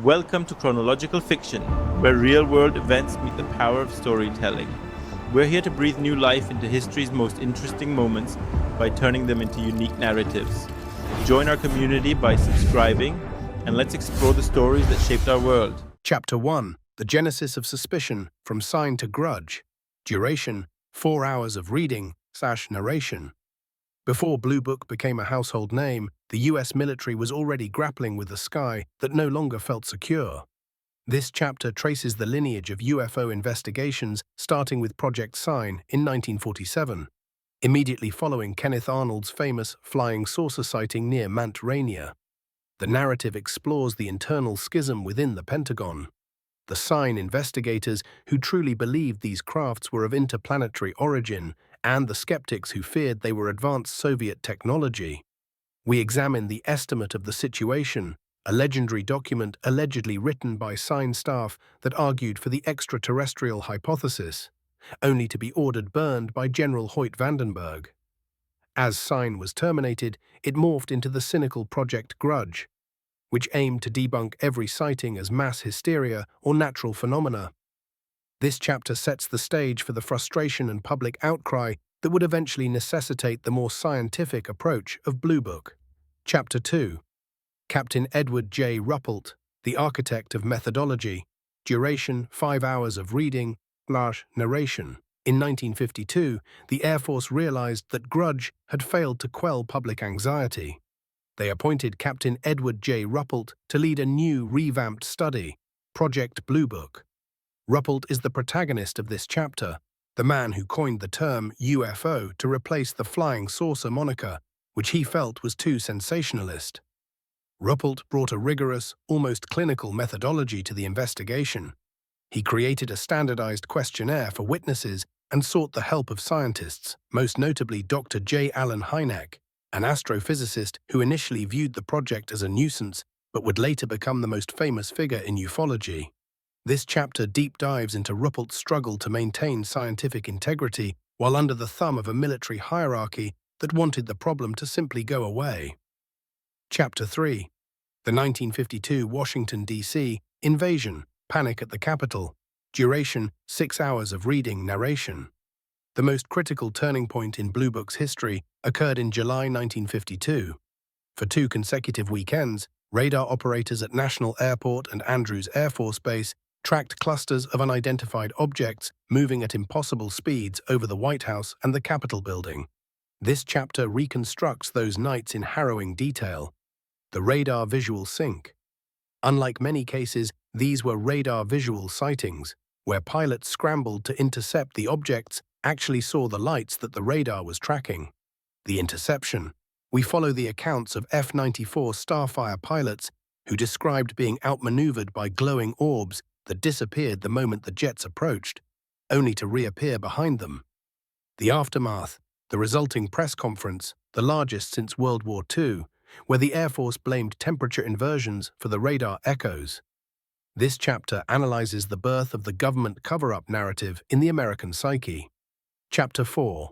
Welcome to Chronological Fiction, where real-world events meet the power of storytelling. We're here to breathe new life into history's most interesting moments by turning them into unique narratives. Join our community by subscribing, and let's explore the stories that shaped our world. Chapter 1. The Genesis of Suspicion, From Sign to Grudge. Duration, 4 hours of reading/narration. Before Blue Book became a household name, the US military was already grappling with a sky that no longer felt secure. This chapter traces the lineage of UFO investigations, starting with Project Sign in 1947, immediately following Kenneth Arnold's famous flying saucer sighting near Mount Rainier. The narrative explores the internal schism within the Pentagon. The Sign investigators who truly believed these crafts were of interplanetary origin, and the skeptics who feared they were advanced Soviet technology. We examine the estimate of the situation, a legendary document allegedly written by Sign staff that argued for the extraterrestrial hypothesis, only to be ordered burned by General Hoyt Vandenberg. As Sign was terminated, it morphed into the cynical Project Grudge, which aimed to debunk every sighting as mass hysteria or natural phenomena. This chapter sets the stage for the frustration and public outcry that would eventually necessitate the more scientific approach of Blue Book. Chapter 2. Captain Edward J. Ruppelt, the architect of methodology. Duration, 5 hours of reading/narration. In 1952, the Air Force realized that Grudge had failed to quell public anxiety. They appointed Captain Edward J. Ruppelt to lead a new, revamped study, Project Blue Book. Ruppelt is the protagonist of this chapter, the man who coined the term UFO to replace the flying saucer moniker, which he felt was too sensationalist. Ruppelt brought a rigorous, almost clinical methodology to the investigation. He created a standardized questionnaire for witnesses and sought the help of scientists, most notably Dr. J. Allen Hynek, an astrophysicist who initially viewed the project as a nuisance but would later become the most famous figure in ufology. This chapter deep dives into Ruppelt's struggle to maintain scientific integrity while under the thumb of a military hierarchy that wanted the problem to simply go away. Chapter 3. The 1952 Washington, D.C. invasion, panic at the Capitol. Duration, 6 hours of reading/narration. The most critical turning point in Blue Book's history occurred in July 1952. For 2 consecutive weekends, radar operators at National Airport and Andrews Air Force Base tracked clusters of unidentified objects moving at impossible speeds over the White House and the Capitol building. This chapter reconstructs those nights in harrowing detail. The radar visual sync. Unlike many cases, these were radar visual sightings, where pilots scrambled to intercept the objects actually saw the lights that the radar was tracking. The interception. We follow the accounts of F-94 Starfire pilots who described being outmaneuvered by glowing orbs that disappeared the moment the jets approached, only to reappear behind them. The aftermath, the resulting press conference, the largest since World War II, where the Air Force blamed temperature inversions for the radar echoes. This chapter analyzes the birth of the government cover-up narrative in the American psyche. Chapter 4.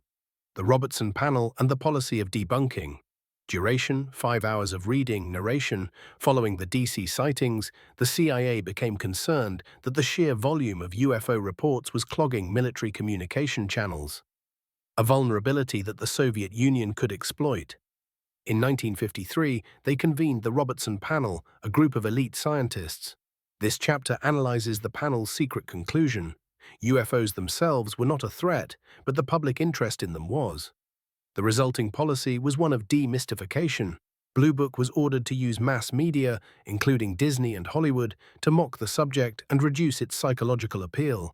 The Robertson Panel and the Policy of Debunking. Duration, 5 hours of reading/narration. Following the DC sightings, the CIA became concerned that the sheer volume of UFO reports was clogging military communication channels, a vulnerability that the Soviet Union could exploit. In 1953, they convened the Robertson Panel, a group of elite scientists. This chapter analyzes the panel's secret conclusion. UFOs themselves were not a threat, but the public interest in them was. The resulting policy was one of demystification. Blue Book was ordered to use mass media, including Disney and Hollywood, to mock the subject and reduce its psychological appeal.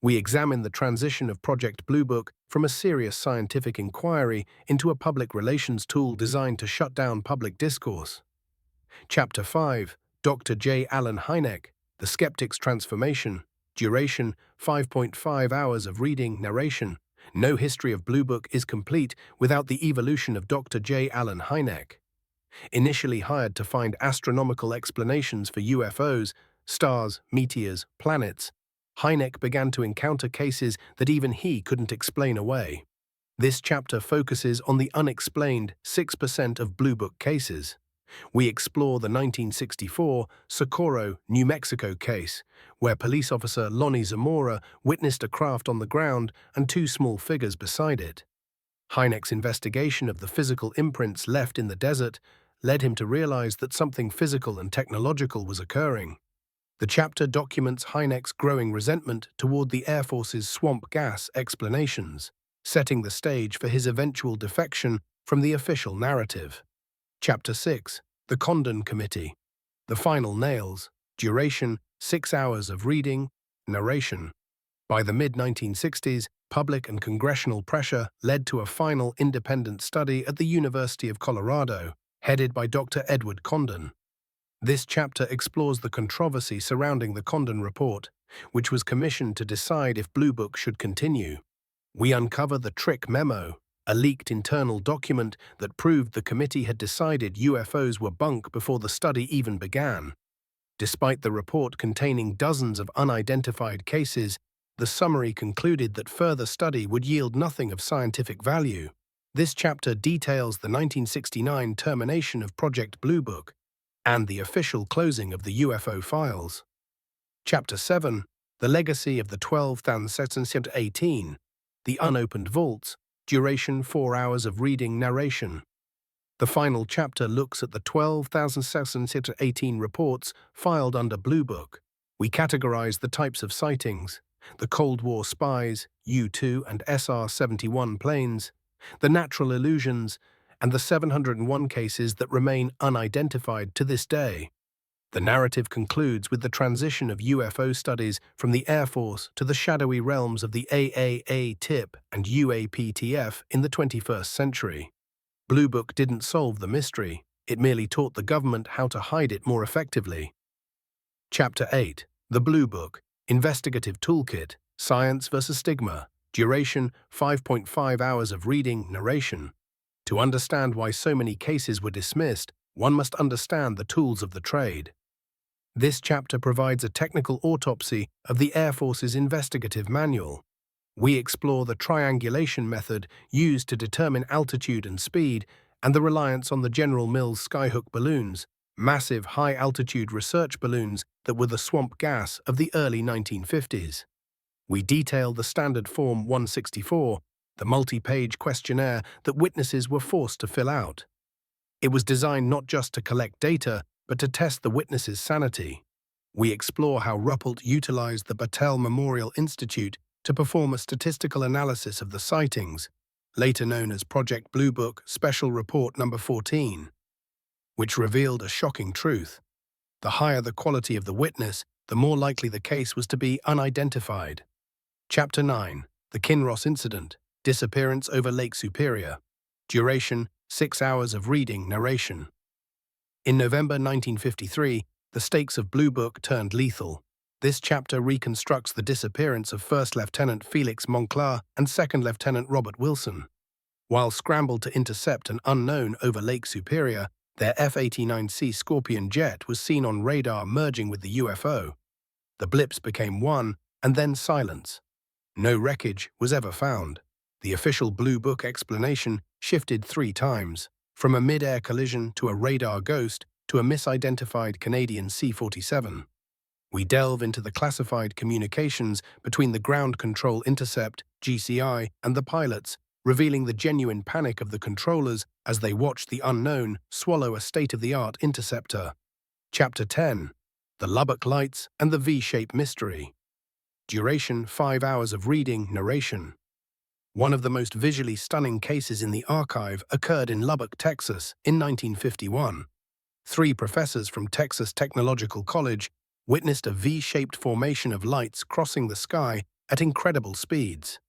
We examine the transition of Project Blue Book from a serious scientific inquiry into a public relations tool designed to shut down public discourse. Chapter 5. Dr. J. Allen Hynek, The Skeptic's Transformation. Duration, 5.5 hours of reading/narration. No history of Blue Book is complete without the evolution of Dr. J. Allen Hynek. Initially hired to find astronomical explanations for UFOs, stars, meteors, planets, Hynek began to encounter cases that even he couldn't explain away. This chapter focuses on the unexplained 6% of Blue Book cases. We explore the 1964 Socorro, New Mexico case, where police officer Lonnie Zamora witnessed a craft on the ground and two small figures beside it. Hynek's investigation of the physical imprints left in the desert led him to realize that something physical and technological was occurring. The chapter documents Hynek's growing resentment toward the Air Force's swamp gas explanations, setting the stage for his eventual defection from the official narrative. Chapter 6. The Condon Committee. The Final Nails. Duration: 6 hours of reading. Narration. By the mid-1960s, public and congressional pressure led to a final independent study at the University of Colorado, headed by Dr. Edward Condon. This chapter explores the controversy surrounding the Condon Report, which was commissioned to decide if Blue Book should continue. We uncover the Trick Memo, a leaked internal document that proved the committee had decided UFOs were bunk before the study even began. Despite the report containing dozens of unidentified cases, the summary concluded that further study would yield nothing of scientific value. This chapter details the 1969 termination of Project Blue Book and the official closing of the UFO files. Chapter 7. The Legacy of the 12,718. The Unopened Vaults. Duration: 4 hours of reading. Narration. The final chapter looks at the 12,718 reports filed under Blue Book. We categorize the types of sightings: the Cold War spies, U-2 and SR-71 planes, the natural illusions, and the 701 cases that remain unidentified to this day. The narrative concludes with the transition of UFO studies from the Air Force to the shadowy realms of the AAA-TIP and UAPTF in the 21st century. Blue Book didn't solve the mystery, it merely taught the government how to hide it more effectively. Chapter 8. The Blue Book. Investigative Toolkit. Science versus Stigma. Duration: 5.5 hours of reading. Narration. To understand why so many cases were dismissed, one must understand the tools of the trade. This chapter provides a technical autopsy of the Air Force's investigative manual. We explore the triangulation method used to determine altitude and speed, and the reliance on the General Mills Skyhook balloons, massive high-altitude research balloons that were the swamp gas of the early 1950s. We detail the Standard Form 164, the multi-page questionnaire that witnesses were forced to fill out. It was designed not just to collect data, but to test the witnesses' sanity. We explore how Ruppelt utilized the Battelle Memorial Institute to perform a statistical analysis of the sightings, later known as Project Blue Book Special Report No. 14, which revealed a shocking truth. The higher the quality of the witness, the more likely the case was to be unidentified. Chapter 9. The Kinross Incident. Disappearance over Lake Superior. Duration: 6 hours of reading. Narration. In November 1953, the stakes of Blue Book turned lethal. This chapter reconstructs the disappearance of First Lieutenant Felix Monclar and Second Lieutenant Robert Wilson. While scrambled to intercept an unknown over Lake Superior, their F-89C Scorpion jet was seen on radar merging with the UFO. The blips became one, and then silence. No wreckage was ever found. The official Blue Book explanation shifted 3 times, from a mid-air collision to a radar ghost to a misidentified Canadian C-47. We delve into the classified communications between the Ground Control Intercept, GCI, and the pilots, revealing the genuine panic of the controllers as they watched the unknown swallow a state-of-the-art interceptor. Chapter 10. The Lubbock Lights and the V-Shape Mystery. Duration: 5 hours of reading. Narration. One of the most visually stunning cases in the archive occurred in Lubbock, Texas, in 1951. 3 professors from Texas Technological College witnessed a V-shaped formation of lights crossing the sky at incredible speeds.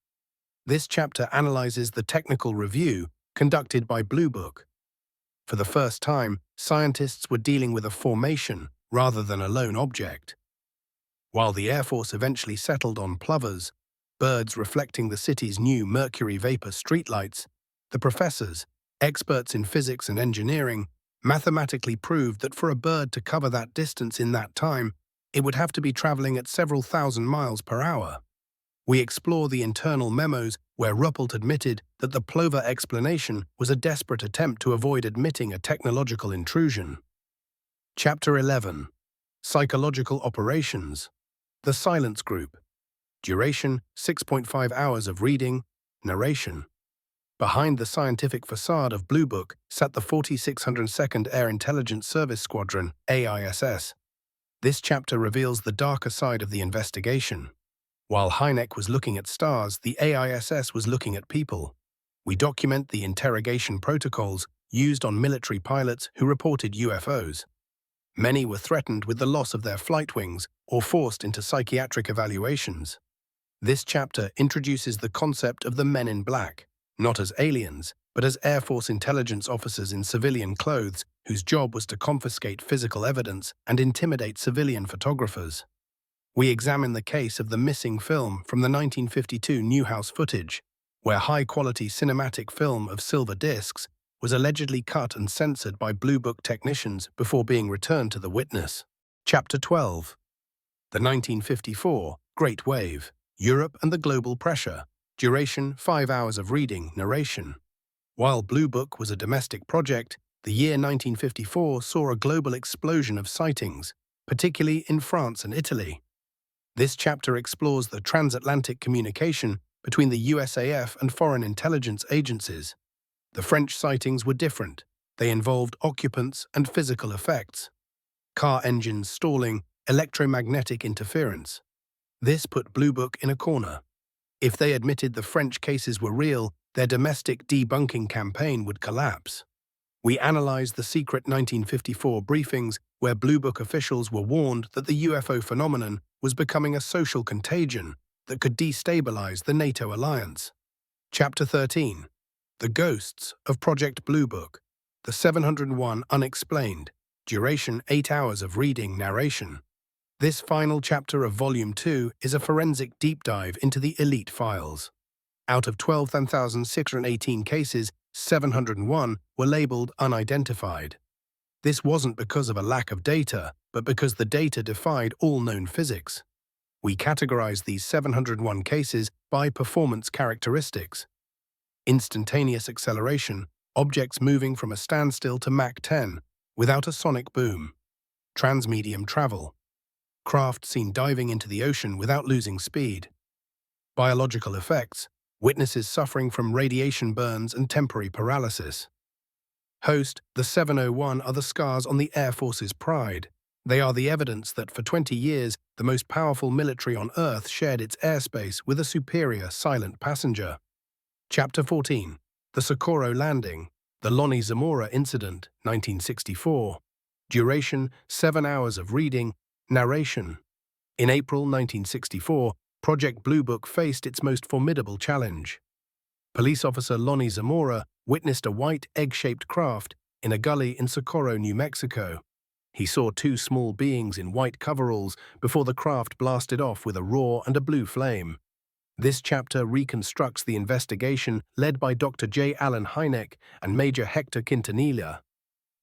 This chapter analyzes the technical review conducted by Blue Book. For the first time, scientists were dealing with a formation rather than a lone object. While the Air Force eventually settled on plovers, birds reflecting the city's new mercury vapor streetlights, the professors, experts in physics and engineering, mathematically proved that for a bird to cover that distance in that time, it would have to be traveling at several thousand miles per hour. We explore the internal memos where Ruppelt admitted that the plover explanation was a desperate attempt to avoid admitting a technological intrusion. Chapter 11. Psychological Operations. The Silence Group. Duration 6.5 hours of reading, narration. Behind the scientific facade of Blue Book sat the 4602nd Air Intelligence Service Squadron, AISS. This chapter reveals the darker side of the investigation. While Hynek was looking at stars, the AISS was looking at people. We document the interrogation protocols used on military pilots who reported UFOs. Many were threatened with the loss of their flight wings or forced into psychiatric evaluations. This chapter introduces the concept of the Men in Black, not as aliens, but as Air Force intelligence officers in civilian clothes whose job was to confiscate physical evidence and intimidate civilian photographers. We examine the case of the missing film from the 1952 Newhouse footage, where high-quality cinematic film of silver discs was allegedly cut and censored by Blue Book technicians before being returned to the witness. Chapter 12. The 1954 Great Wave, Europe and the Global Pressure. Duration 5 hours of reading, narration. While Blue Book was a domestic project, the year 1954 saw a global explosion of sightings, particularly in France and Italy. This chapter explores the transatlantic communication between the USAF and foreign intelligence agencies. The French sightings were different. They involved occupants and physical effects. Car engines stalling, electromagnetic interference. This put Blue Book in a corner. If they admitted the French cases were real, their domestic debunking campaign would collapse. We analyzed the secret 1954 briefings where Blue Book officials were warned that the UFO phenomenon was becoming a social contagion that could destabilize the NATO alliance. Chapter 13. The Ghosts of Project Blue Book. The 701 Unexplained. Duration 8 hours of reading, narration. This final chapter of Volume 2 is a forensic deep dive into the elite files. Out of 12,618 cases, 701 were labeled unidentified. This wasn't because of a lack of data, but because the data defied all known physics. We categorized these 701 cases by performance characteristics. Instantaneous acceleration, objects moving from a standstill to Mach 10 without a sonic boom. Transmedium travel. Craft seen diving into the ocean without losing speed. Biological effects, witnesses suffering from radiation burns and temporary paralysis. Host, the 701 are the scars on the Air Force's pride. They are the evidence that for 20 years, the most powerful military on Earth shared its airspace with a superior silent passenger. Chapter 14. The Socorro Landing. The Lonnie Zamora Incident, 1964. Duration 7 hours of reading, narration. In April 1964, Project Blue Book faced its most formidable challenge. Police officer Lonnie Zamora witnessed a white egg-shaped craft in a gully in Socorro, New Mexico. He saw two small beings in white coveralls before the craft blasted off with a roar and a blue flame. This chapter reconstructs the investigation led by Dr. J. Allen Hynek and Major Hector Quintanilla.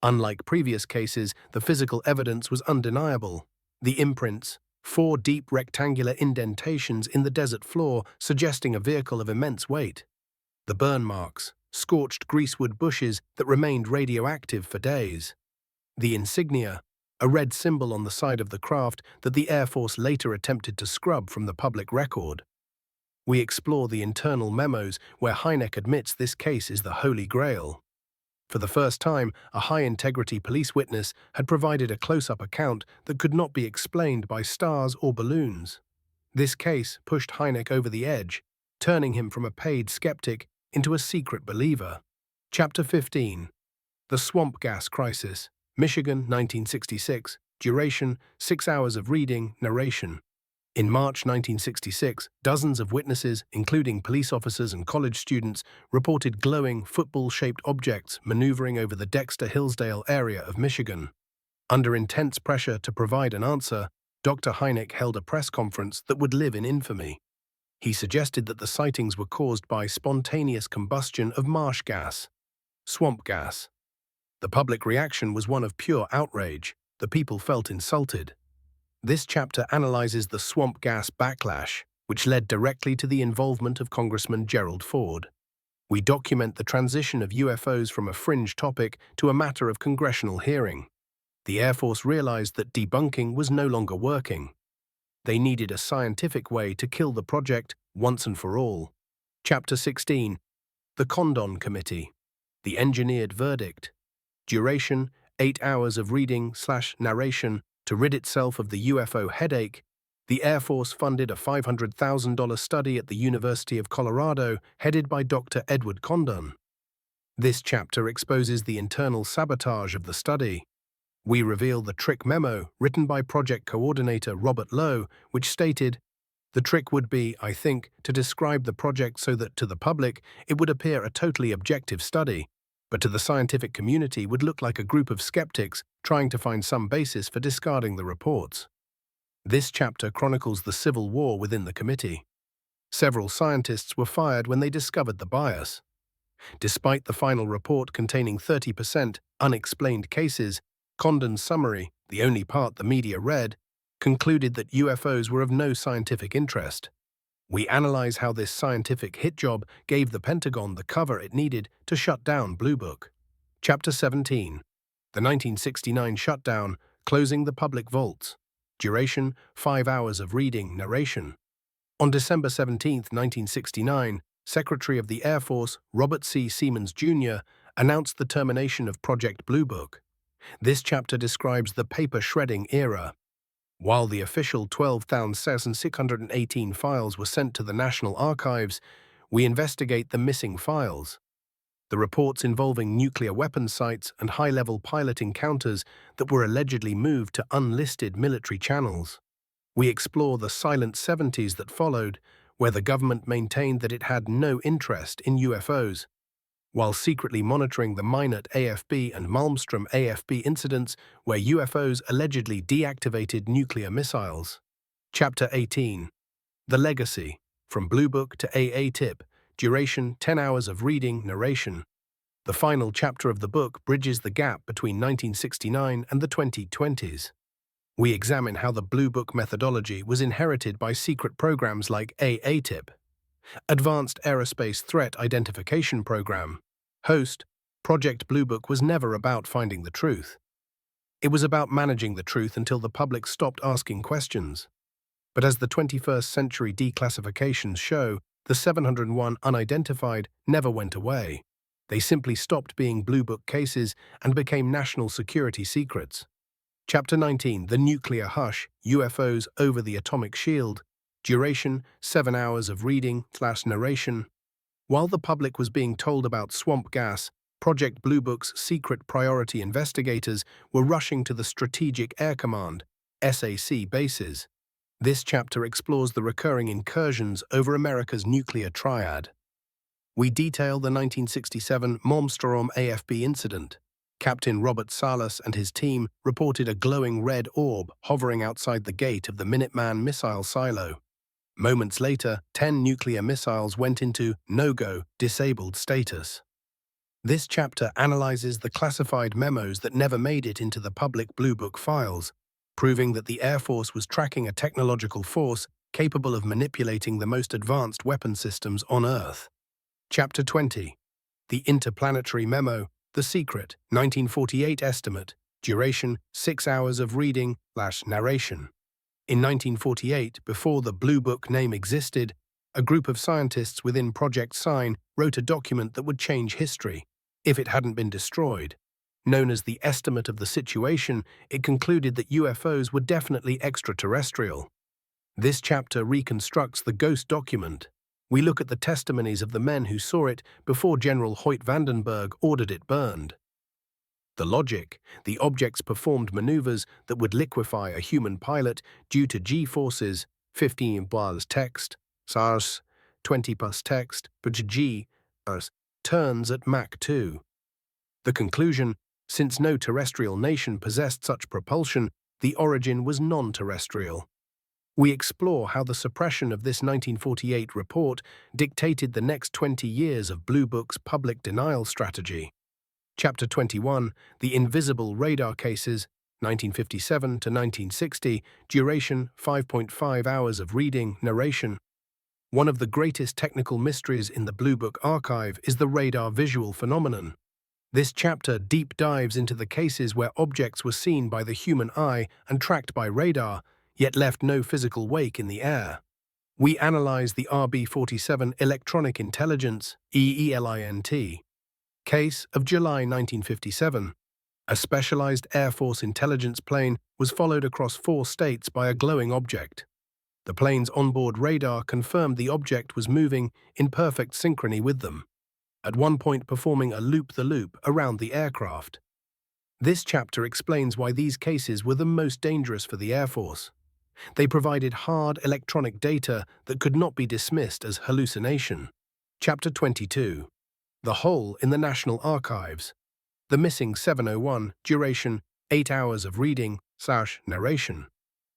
Unlike previous cases, the physical evidence was undeniable. The imprints, 4 deep rectangular indentations in the desert floor suggesting a vehicle of immense weight. The burn marks, scorched greasewood bushes that remained radioactive for days. The insignia, a red symbol on the side of the craft that the Air Force later attempted to scrub from the public record. We explore the internal memos where Hynek admits this case is the Holy Grail. For the first time, a high-integrity police witness had provided a close-up account that could not be explained by stars or balloons. This case pushed Hynek over the edge, turning him from a paid skeptic into a secret believer. Chapter 15. The Swamp Gas Crisis. Michigan, 1966. Duration 6 hours of reading, narration. In March 1966, dozens of witnesses, including police officers and college students, reported glowing, football-shaped objects maneuvering over the Dexter-Hillsdale area of Michigan. Under intense pressure to provide an answer, Dr. Hynek held a press conference that would live in infamy. He suggested that the sightings were caused by spontaneous combustion of marsh gas, swamp gas. The public reaction was one of pure outrage. The people felt insulted. This chapter analyzes the swamp gas backlash. which led directly to the involvement of Congressman Gerald Ford. We document the transition of UFOs from a fringe topic to a matter of congressional hearing. The Air Force realized that debunking was no longer working. They needed a scientific way to kill the project once and for all. Chapter 16. The Condon Committee. The Engineered Verdict. Duration, 8 hours of reading/narration. To rid itself of the UFO headache, the Air Force funded a $500,000 study at the University of Colorado, headed by Dr. Edward Condon. This chapter exposes the internal sabotage of the study. We reveal the trick memo written by project coordinator Robert Lowe, which stated, "The trick would be, I think, to describe the project so that to the public it would appear a totally objective study, but to the scientific community would look like a group of skeptics trying to find some basis for discarding the reports." This chapter chronicles the civil war within the committee. Several scientists were fired when they discovered the bias. Despite the final report containing 30% unexplained cases, Condon's summary, the only part the media read, concluded that UFOs were of no scientific interest. We analyze how this scientific hit job gave the Pentagon the cover it needed to shut down Blue Book. Chapter 17. The 1969 Shutdown, Closing the Public Vaults. Duration, 5 hours of reading, narration. On December 17, 1969, Secretary of the Air Force Robert C. Siemens, Jr. announced the termination of Project Blue Book. This chapter describes the paper shredding era. While the official 12,618 files were sent to the National Archives, we investigate the missing files. The reports involving nuclear weapons sites and high-level pilot encounters that were allegedly moved to unlisted military channels. We explore the silent 70s that followed, where the government maintained that it had no interest in UFOs, while secretly monitoring the Minot AFB and Malmstrom AFB incidents where UFOs allegedly deactivated nuclear missiles. Chapter 18. The Legacy. From Blue Book to AA-Tip. Duration, 10 hours of reading, narration. The final chapter of the book bridges the gap between 1969 and the 2020s. We examine how the Blue Book methodology was inherited by secret programs like AA-Tip. Advanced Aerospace Threat Identification Program. Host, Project Blue Book was never about finding the truth. It was about managing the truth until the public stopped asking questions. But as the 21st century declassifications show, the 701 unidentified never went away. They simply stopped being Blue Book cases and became national security secrets. Chapter 19. The Nuclear Hush, UFOs Over the Atomic Shield. Duration, 7 hours of reading/narration. While the public was being told about swamp gas, Project Blue Book's secret priority investigators were rushing to the Strategic Air Command, SAC bases. This chapter explores the recurring incursions over America's nuclear triad. We detail the 1967 Malmstrom AFB incident. Captain Robert Salas and his team reported a glowing red orb hovering outside the gate of the Minuteman missile silo. Moments later, 10 nuclear missiles went into no-go, disabled status. This chapter analyzes the classified memos that never made it into the public Blue Book files, proving that the Air Force was tracking a technological force capable of manipulating the most advanced weapon systems on Earth. Chapter 20. The Interplanetary Memo, The Secret, 1948 estimate, duration 6 hours of reading/narration. In 1948, before the Blue Book name existed, a group of scientists within Project Sign wrote a document that would change history, if it hadn't been destroyed. Known as the Estimate of the Situation, it concluded that UFOs were definitely extraterrestrial. This chapter reconstructs the ghost document. We look at the testimonies of the men who saw it before General Hoyt Vandenberg ordered it burned. The logic: the objects performed maneuvers that would liquefy a human pilot due to G-forces, 15 plus text, SARS, 20 plus text, but G turns at Mach 2. The conclusion: since no terrestrial nation possessed such propulsion, the origin was non-terrestrial. We explore how the suppression of this 1948 report dictated the next 20 years of Blue Book's public denial strategy. Chapter 21. The Invisible Radar Cases, 1957 to 1960, duration 5.5 hours of reading, narration. One of the greatest technical mysteries in the Blue Book archive is the radar visual phenomenon. This chapter deep dives into the cases where objects were seen by the human eye and tracked by radar, yet left no physical wake in the air. We analyze the RB-47 Electronic Intelligence (EELINT) case of July 1957. A specialized Air Force intelligence plane was followed across 4 states by a glowing object. The plane's onboard radar confirmed the object was moving in perfect synchrony with them, at one point performing a loop-the-loop around the aircraft. This chapter explains why these cases were the most dangerous for the Air Force. They provided hard electronic data that could not be dismissed as hallucination. Chapter 22. The Hole in the National Archives. The Missing 701, duration 8 hours of reading/narration.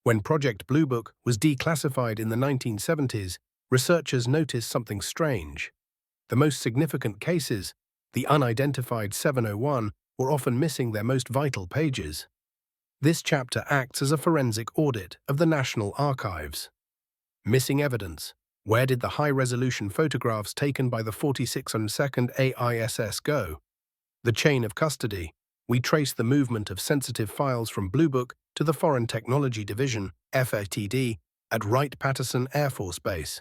When Project Blue Book was declassified in the 1970s, researchers noticed something strange. The most significant cases, the unidentified 701, were often missing their most vital pages. This chapter acts as a forensic audit of the National Archives. Missing evidence. Where did the high-resolution photographs taken by the 4602nd AISS go? The chain of custody. We trace the movement of sensitive files from Blue Book to the Foreign Technology Division, FATD, at Wright-Patterson Air Force Base.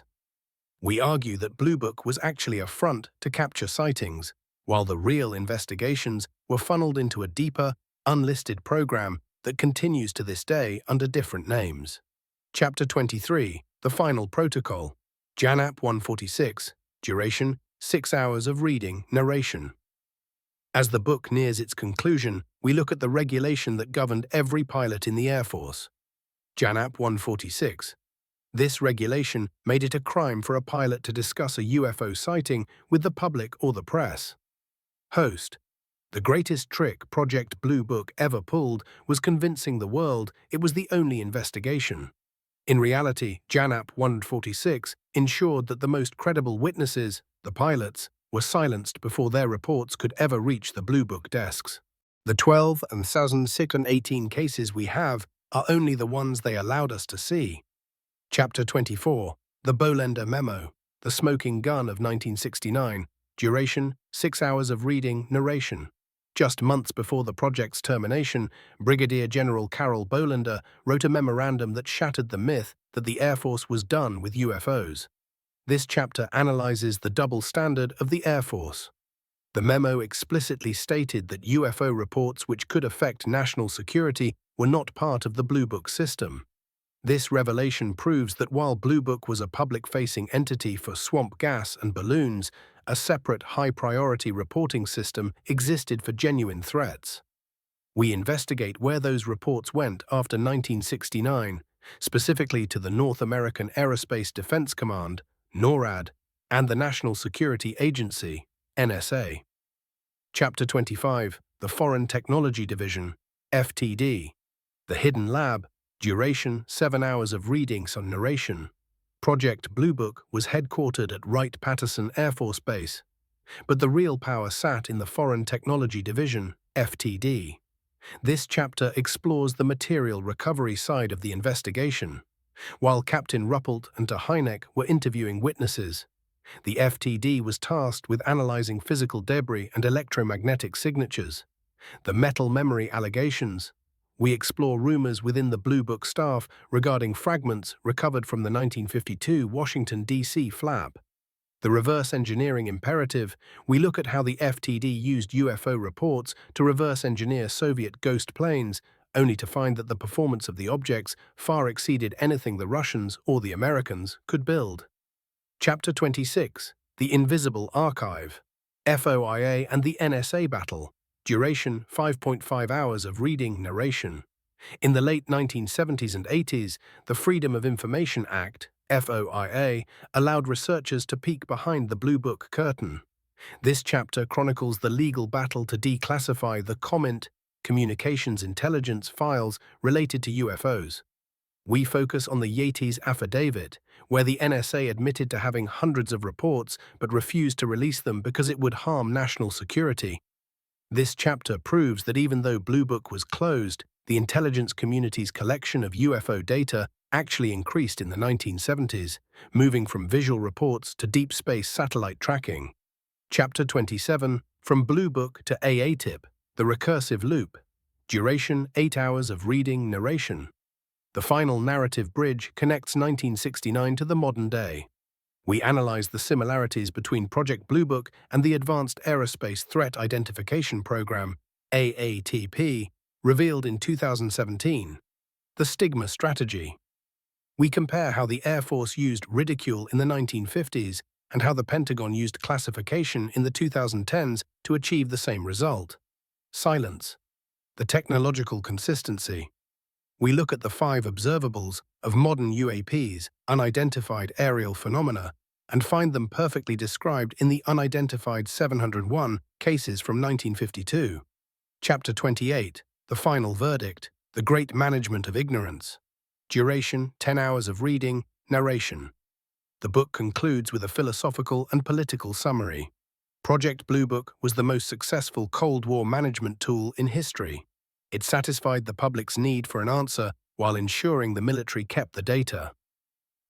We argue that Blue Book was actually a front to capture sightings, while the real investigations were funneled into a deeper, unlisted program that continues to this day under different names. Chapter 23. The Final Protocol. JANAP 146. Duration 6 hours of reading, narration. As the book nears its conclusion, we look at the regulation that governed every pilot in the Air Force. JANAP 146. This regulation made it a crime for a pilot to discuss a UFO sighting with the public or the press. Host. The greatest trick Project Blue Book ever pulled was convincing the world it was the only investigation. In reality, JANAP 146 ensured that the most credible witnesses, the pilots, were silenced before their reports could ever reach the Blue Book desks. The 12,618 cases we have are only the ones they allowed us to see. Chapter 24. The Bolender Memo. The Smoking Gun of 1969. Duration 6 hours of reading, narration. Just months before the project's termination, Brigadier General Carol Bolender wrote a memorandum that shattered the myth that the Air Force was done with UFOs. This chapter analyzes the double standard of the Air Force. The memo explicitly stated that UFO reports which could affect national security were not part of the Blue Book system. This revelation proves that while Blue Book was a public-facing entity for swamp gas and balloons, a separate high-priority reporting system existed for genuine threats. We investigate where those reports went after 1969, specifically to the North American Aerospace Defense Command, NORAD, and the National Security Agency, NSA. Chapter 25. The Foreign Technology Division, FTD. The Hidden Lab. Duration 7 hours of reading and narration. Project Blue Book was headquartered at Wright-Patterson Air Force Base, but the real power sat in the Foreign Technology Division, FTD. This chapter explores the material recovery side of the investigation. While Captain Ruppelt and de Heineck were interviewing witnesses, the FTD was tasked with analyzing physical debris and electromagnetic signatures. The metal memory allegations. We explore rumors within the Blue Book staff regarding fragments recovered from the 1952 Washington, D.C. flap. The reverse engineering imperative. We look at how the FTD used UFO reports to reverse engineer Soviet ghost planes, only to find that the performance of the objects far exceeded anything the Russians or the Americans could build. Chapter 26. The Invisible Archive. FOIA and the NSA Battle. Duration 5.5 hours of reading, narration. In the late 1970s and 80s, the Freedom of Information Act, FOIA, allowed researchers to peek behind the Blue Book curtain. This chapter chronicles the legal battle to declassify the COMINT communications intelligence files related to UFOs. We focus on the Yetis affidavit, where the NSA admitted to having hundreds of reports but refused to release them because it would harm national security. This chapter proves that even though Blue Book was closed, the intelligence community's collection of UFO data actually increased in the 1970s, moving from visual reports to deep space satellite tracking. Chapter 27, From Blue Book to AA-Tip, The Recursive Loop. Duration 8 hours of reading narration. The final narrative bridge connects 1969 to the modern day. We analyze the similarities between Project Blue Book and the Advanced Aerospace Threat Identification Program, AATP, revealed in 2017. The stigma strategy. We compare how the Air Force used ridicule in the 1950s and how the Pentagon used classification in the 2010s to achieve the same result. Silence. The technological consistency. We look at the 5 observables of modern UAPs, unidentified aerial phenomena, and find them perfectly described in the unidentified 701 cases from 1952. Chapter 28, The Final Verdict, The Great Management of Ignorance. Duration 10 hours of reading, narration. The book concludes with a philosophical and political summary. Project Blue Book was the most successful Cold War management tool in history. It satisfied the public's need for an answer while ensuring the military kept the data.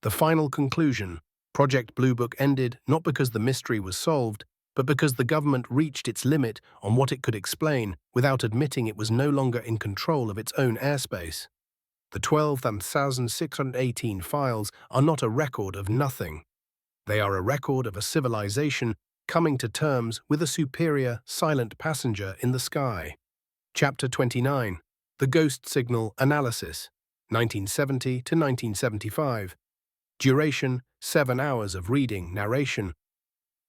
The final conclusion, Project Blue Book ended not because the mystery was solved, but because the government reached its limit on what it could explain without admitting it was no longer in control of its own airspace. The 12,618 files are not a record of nothing. They are a record of a civilization coming to terms with a superior, silent passenger in the sky. Chapter 29, The Ghost Signal Analysis, 1970 to 1975. Duration, 7 hours of reading narration.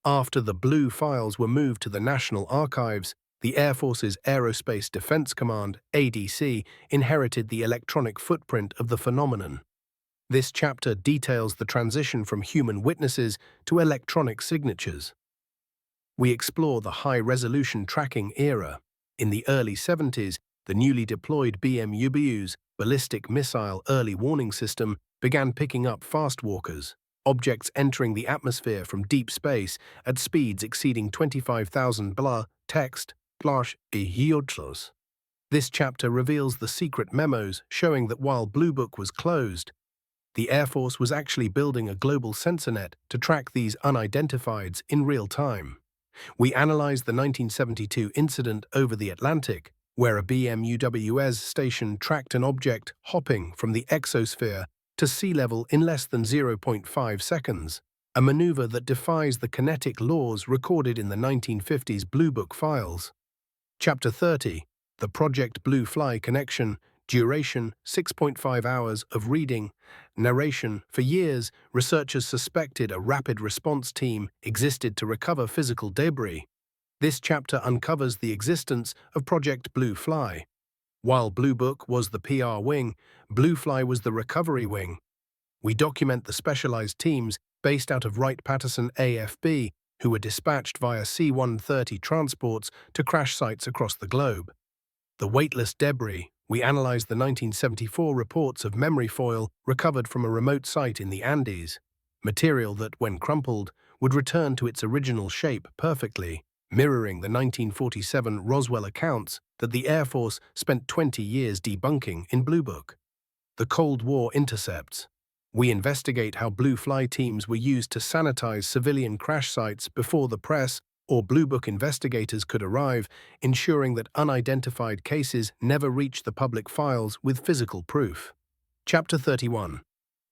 After the blue files were moved to the National Archives, the Air Force's Aerospace Defense Command, ADC, inherited the electronic footprint of the phenomenon. This chapter details the transition from human witnesses to electronic signatures. We explore the high-resolution tracking era. In the early 70s, the newly deployed BMUBU's ballistic missile early warning system began picking up fast walkers, objects entering the atmosphere from deep space at speeds exceeding 25,000 blah text flash ihiotos. This chapter reveals the secret memos showing that while Blue Book was closed, the Air Force was actually building a global sensor net to track these unidentifieds in real time. We analyzed the 1972 incident over the Atlantic, where a BMUWS station tracked an object hopping from the exosphere to sea level in less than 0.5 seconds, a maneuver that defies the kinetic laws recorded in the 1950s Blue Book files. Chapter 30, The Project Blue Fly Connection, duration 6.5 hours of reading, narration. For years, researchers suspected a rapid response team existed to recover physical debris. This chapter uncovers the existence of Project Blue Fly. While Blue Book was the PR wing, Blue Fly was the recovery wing. We document the specialized teams based out of Wright-Patterson AFB, who were dispatched via C-130 transports to crash sites across the globe. The weightless debris. We analyzed the 1974 reports of memory foil recovered from a remote site in the Andes, material that, when crumpled, would return to its original shape perfectly, mirroring the 1947 Roswell accounts that the Air Force spent 20 years debunking in Blue Book. The Cold War intercepts. We investigate how Blue Fly teams were used to sanitize civilian crash sites before the press or Blue Book investigators could arrive, ensuring that unidentified cases never reached the public files with physical proof. Chapter 31,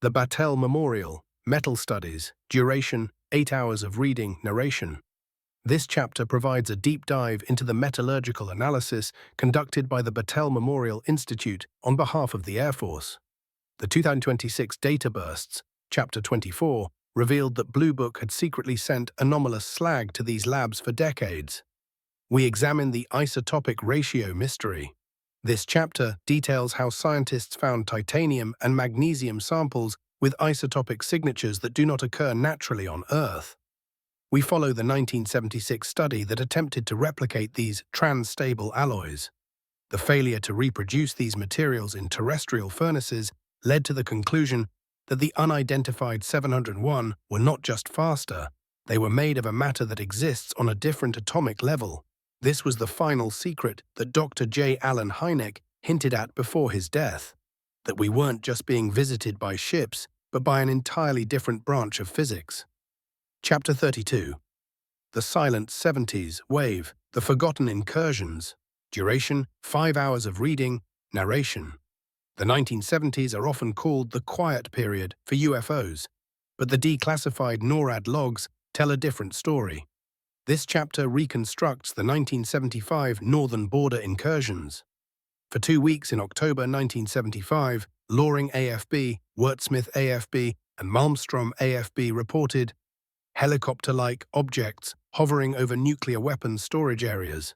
The Battelle Memorial, Metal Studies, duration 8 hours of reading narration. This chapter provides a deep dive into the metallurgical analysis conducted by the Battelle Memorial Institute on behalf of the Air Force. The 2026 data bursts, Chapter 24, revealed that Blue Book had secretly sent anomalous slag to these labs for decades. We examine the isotopic ratio mystery. This chapter details how scientists found titanium and magnesium samples with isotopic signatures that do not occur naturally on Earth. We follow the 1976 study that attempted to replicate these trans-stable alloys. The failure to reproduce these materials in terrestrial furnaces led to the conclusion that the unidentified 701 were not just faster, they were made of a matter that exists on a different atomic level. This was the final secret that Dr. J. Allen Hynek hinted at before his death. that we weren't just being visited by ships, but by an entirely different branch of physics. Chapter 32. The Silent 70s Wave, The Forgotten Incursions. Duration, 5 hours of reading, narration. The 1970s are often called the quiet period for UFOs, but the declassified NORAD logs tell a different story. This chapter reconstructs the 1975 Northern Border incursions. For 2 weeks in October 1975, Loring AFB, Wurtsmith AFB, and Malmstrom AFB reported helicopter-like objects hovering over nuclear weapons storage areas.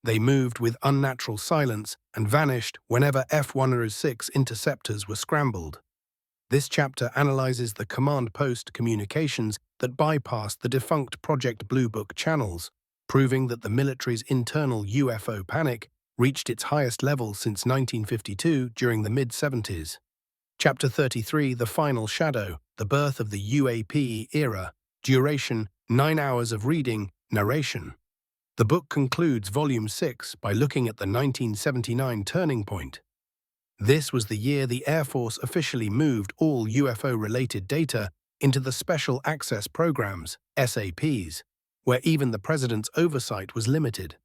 They moved with unnatural silence and vanished whenever F-106 interceptors were scrambled. This chapter analyzes the command post communications that bypassed the defunct Project Blue Book channels, proving that the military's internal UFO panic reached its highest level since 1952 during the mid-70s. Chapter 33, The Final Shadow, The Birth of the UAP Era. Duration, 9 hours of reading, narration. The book concludes Volume 6 by looking at the 1979 turning point. This was the year the Air Force officially moved all UFO-related data into the Special Access Programs, SAPs, where even the President's oversight was limited.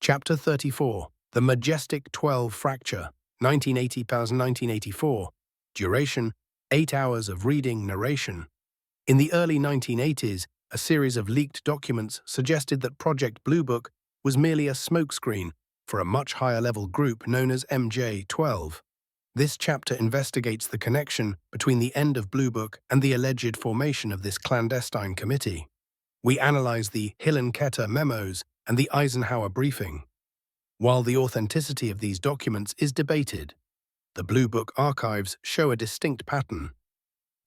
Chapter 34, The Majestic 12 Fracture, 1980–1984. Duration, 8 hours of reading, narration. In the early 1980s, a series of leaked documents suggested that Project Blue Book was merely a smokescreen for a much higher-level group known as MJ-12. This chapter investigates the connection between the end of Blue Book and the alleged formation of this clandestine committee. We analyze the Hillenkoetter memos and the Eisenhower briefing. While the authenticity of these documents is debated, the Blue Book archives show a distinct pattern.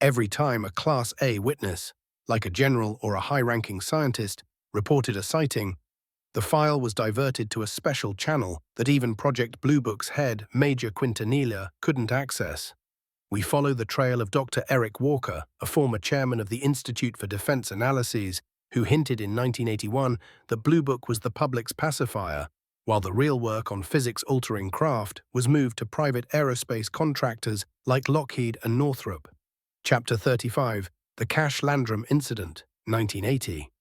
Every time a Class A witness, like a general or a high-ranking scientist, reported a sighting, the file was diverted to a special channel that even Project Blue Book's head, Major Quintanilla, couldn't access. We follow the trail of Dr. Eric Walker, a former chairman of the Institute for Defense Analyses, who hinted in 1981 that Blue Book was the public's pacifier, while the real work on physics-altering craft was moved to private aerospace contractors like Lockheed and Northrop. Chapter 35, The Cash Landrum Incident, 1980.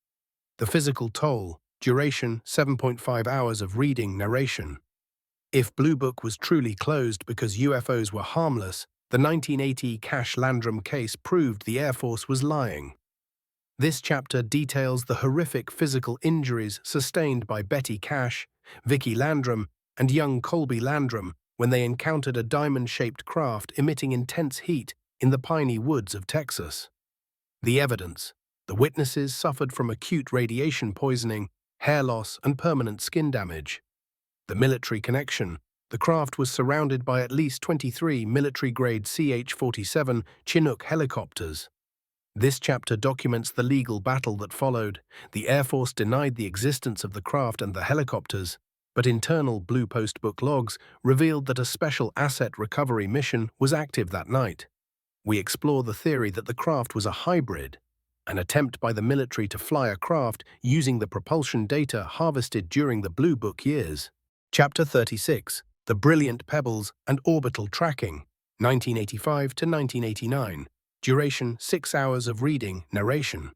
The Physical Toll. Duration, 7.5 hours of reading, narration. If Blue Book was truly closed because UFOs were harmless, the 1980 Cash Landrum case proved the Air Force was lying. This chapter details the horrific physical injuries sustained by Betty Cash, Vicki Landrum, and young Colby Landrum when they encountered a diamond-shaped craft emitting intense heat in the piney woods of Texas. The evidence: the witnesses suffered from acute radiation poisoning, hair loss, and permanent skin damage. The military connection: the craft was surrounded by at least 23 military-grade CH-47 Chinook helicopters. This chapter documents the legal battle that followed. The Air Force denied the existence of the craft and the helicopters, but internal Blue Post book logs revealed that a special asset recovery mission was active that night. We explore the theory that the craft was a hybrid, an attempt by the military to fly a craft using the propulsion data harvested during the Blue Book years. Chapter 36, The Brilliant Pebbles and Orbital Tracking, 1985–1989. Duration, 6 hours of reading, narration.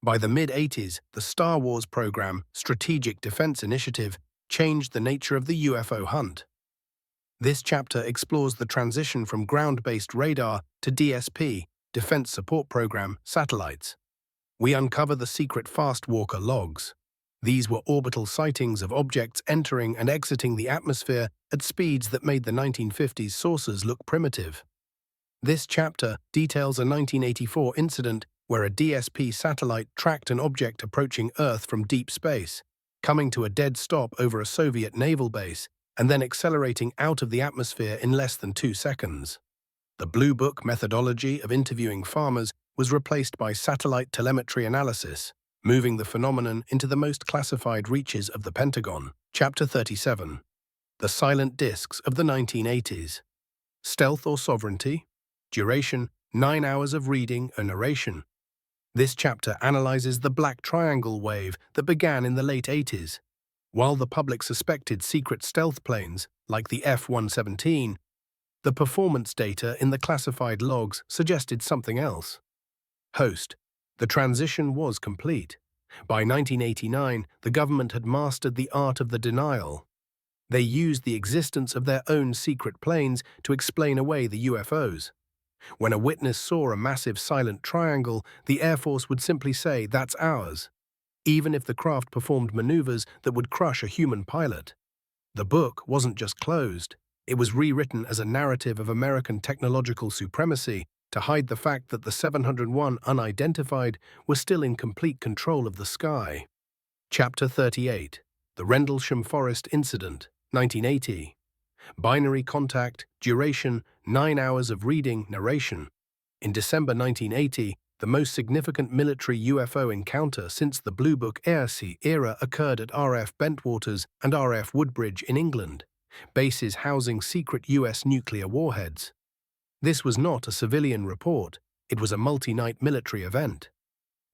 By the mid-80s, the Star Wars program, Strategic Defense Initiative, changed the nature of the UFO hunt. This chapter explores the transition from ground-based radar to DSP, Defense Support Program, satellites. We uncover the secret Fast Walker logs. These were orbital sightings of objects entering and exiting the atmosphere at speeds that made the 1950s sources look primitive. This chapter details a 1984 incident where a DSP satellite tracked an object approaching Earth from deep space, coming to a dead stop over a Soviet naval base and then accelerating out of the atmosphere in less than 2 seconds. The Blue Book methodology of interviewing farmers was replaced by satellite telemetry analysis, moving the phenomenon into the most classified reaches of the Pentagon. Chapter 37. The Silent Discs of the 1980s. Stealth or Sovereignty? Duration, 9 hours of reading and narration. This chapter analyzes the Black Triangle wave that began in the late 80s. While the public suspected secret stealth planes, like the F-117, The performance data in the classified logs suggested something else. Host. The transition was complete. By 1989, the government had mastered the art of the denial. They used the existence of their own secret planes to explain away the UFOs. When a witness saw a massive silent triangle, the Air Force would simply say, "That's ours," even if the craft performed maneuvers that would crush a human pilot. The book wasn't just closed. It was rewritten as a narrative of American technological supremacy to hide the fact that the 701 unidentified were still in complete control of the sky. Chapter 38. The Rendlesham Forest Incident, 1980. Binary contact, duration, 9 hours of reading, narration. In December 1980, the most significant military UFO encounter since the Blue Book era occurred at RF Bentwaters and RF Woodbridge in England, bases housing secret US nuclear warheads. This was not a civilian report, it was a multi-night military event.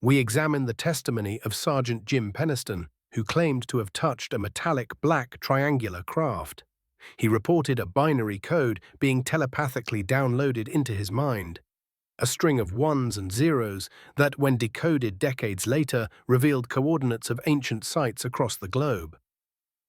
We examined the testimony of Sergeant Jim Peniston, who claimed to have touched a metallic black triangular craft. He reported a binary code being telepathically downloaded into his mind, a string of ones and zeros that, when decoded decades later, revealed coordinates of ancient sites across the globe.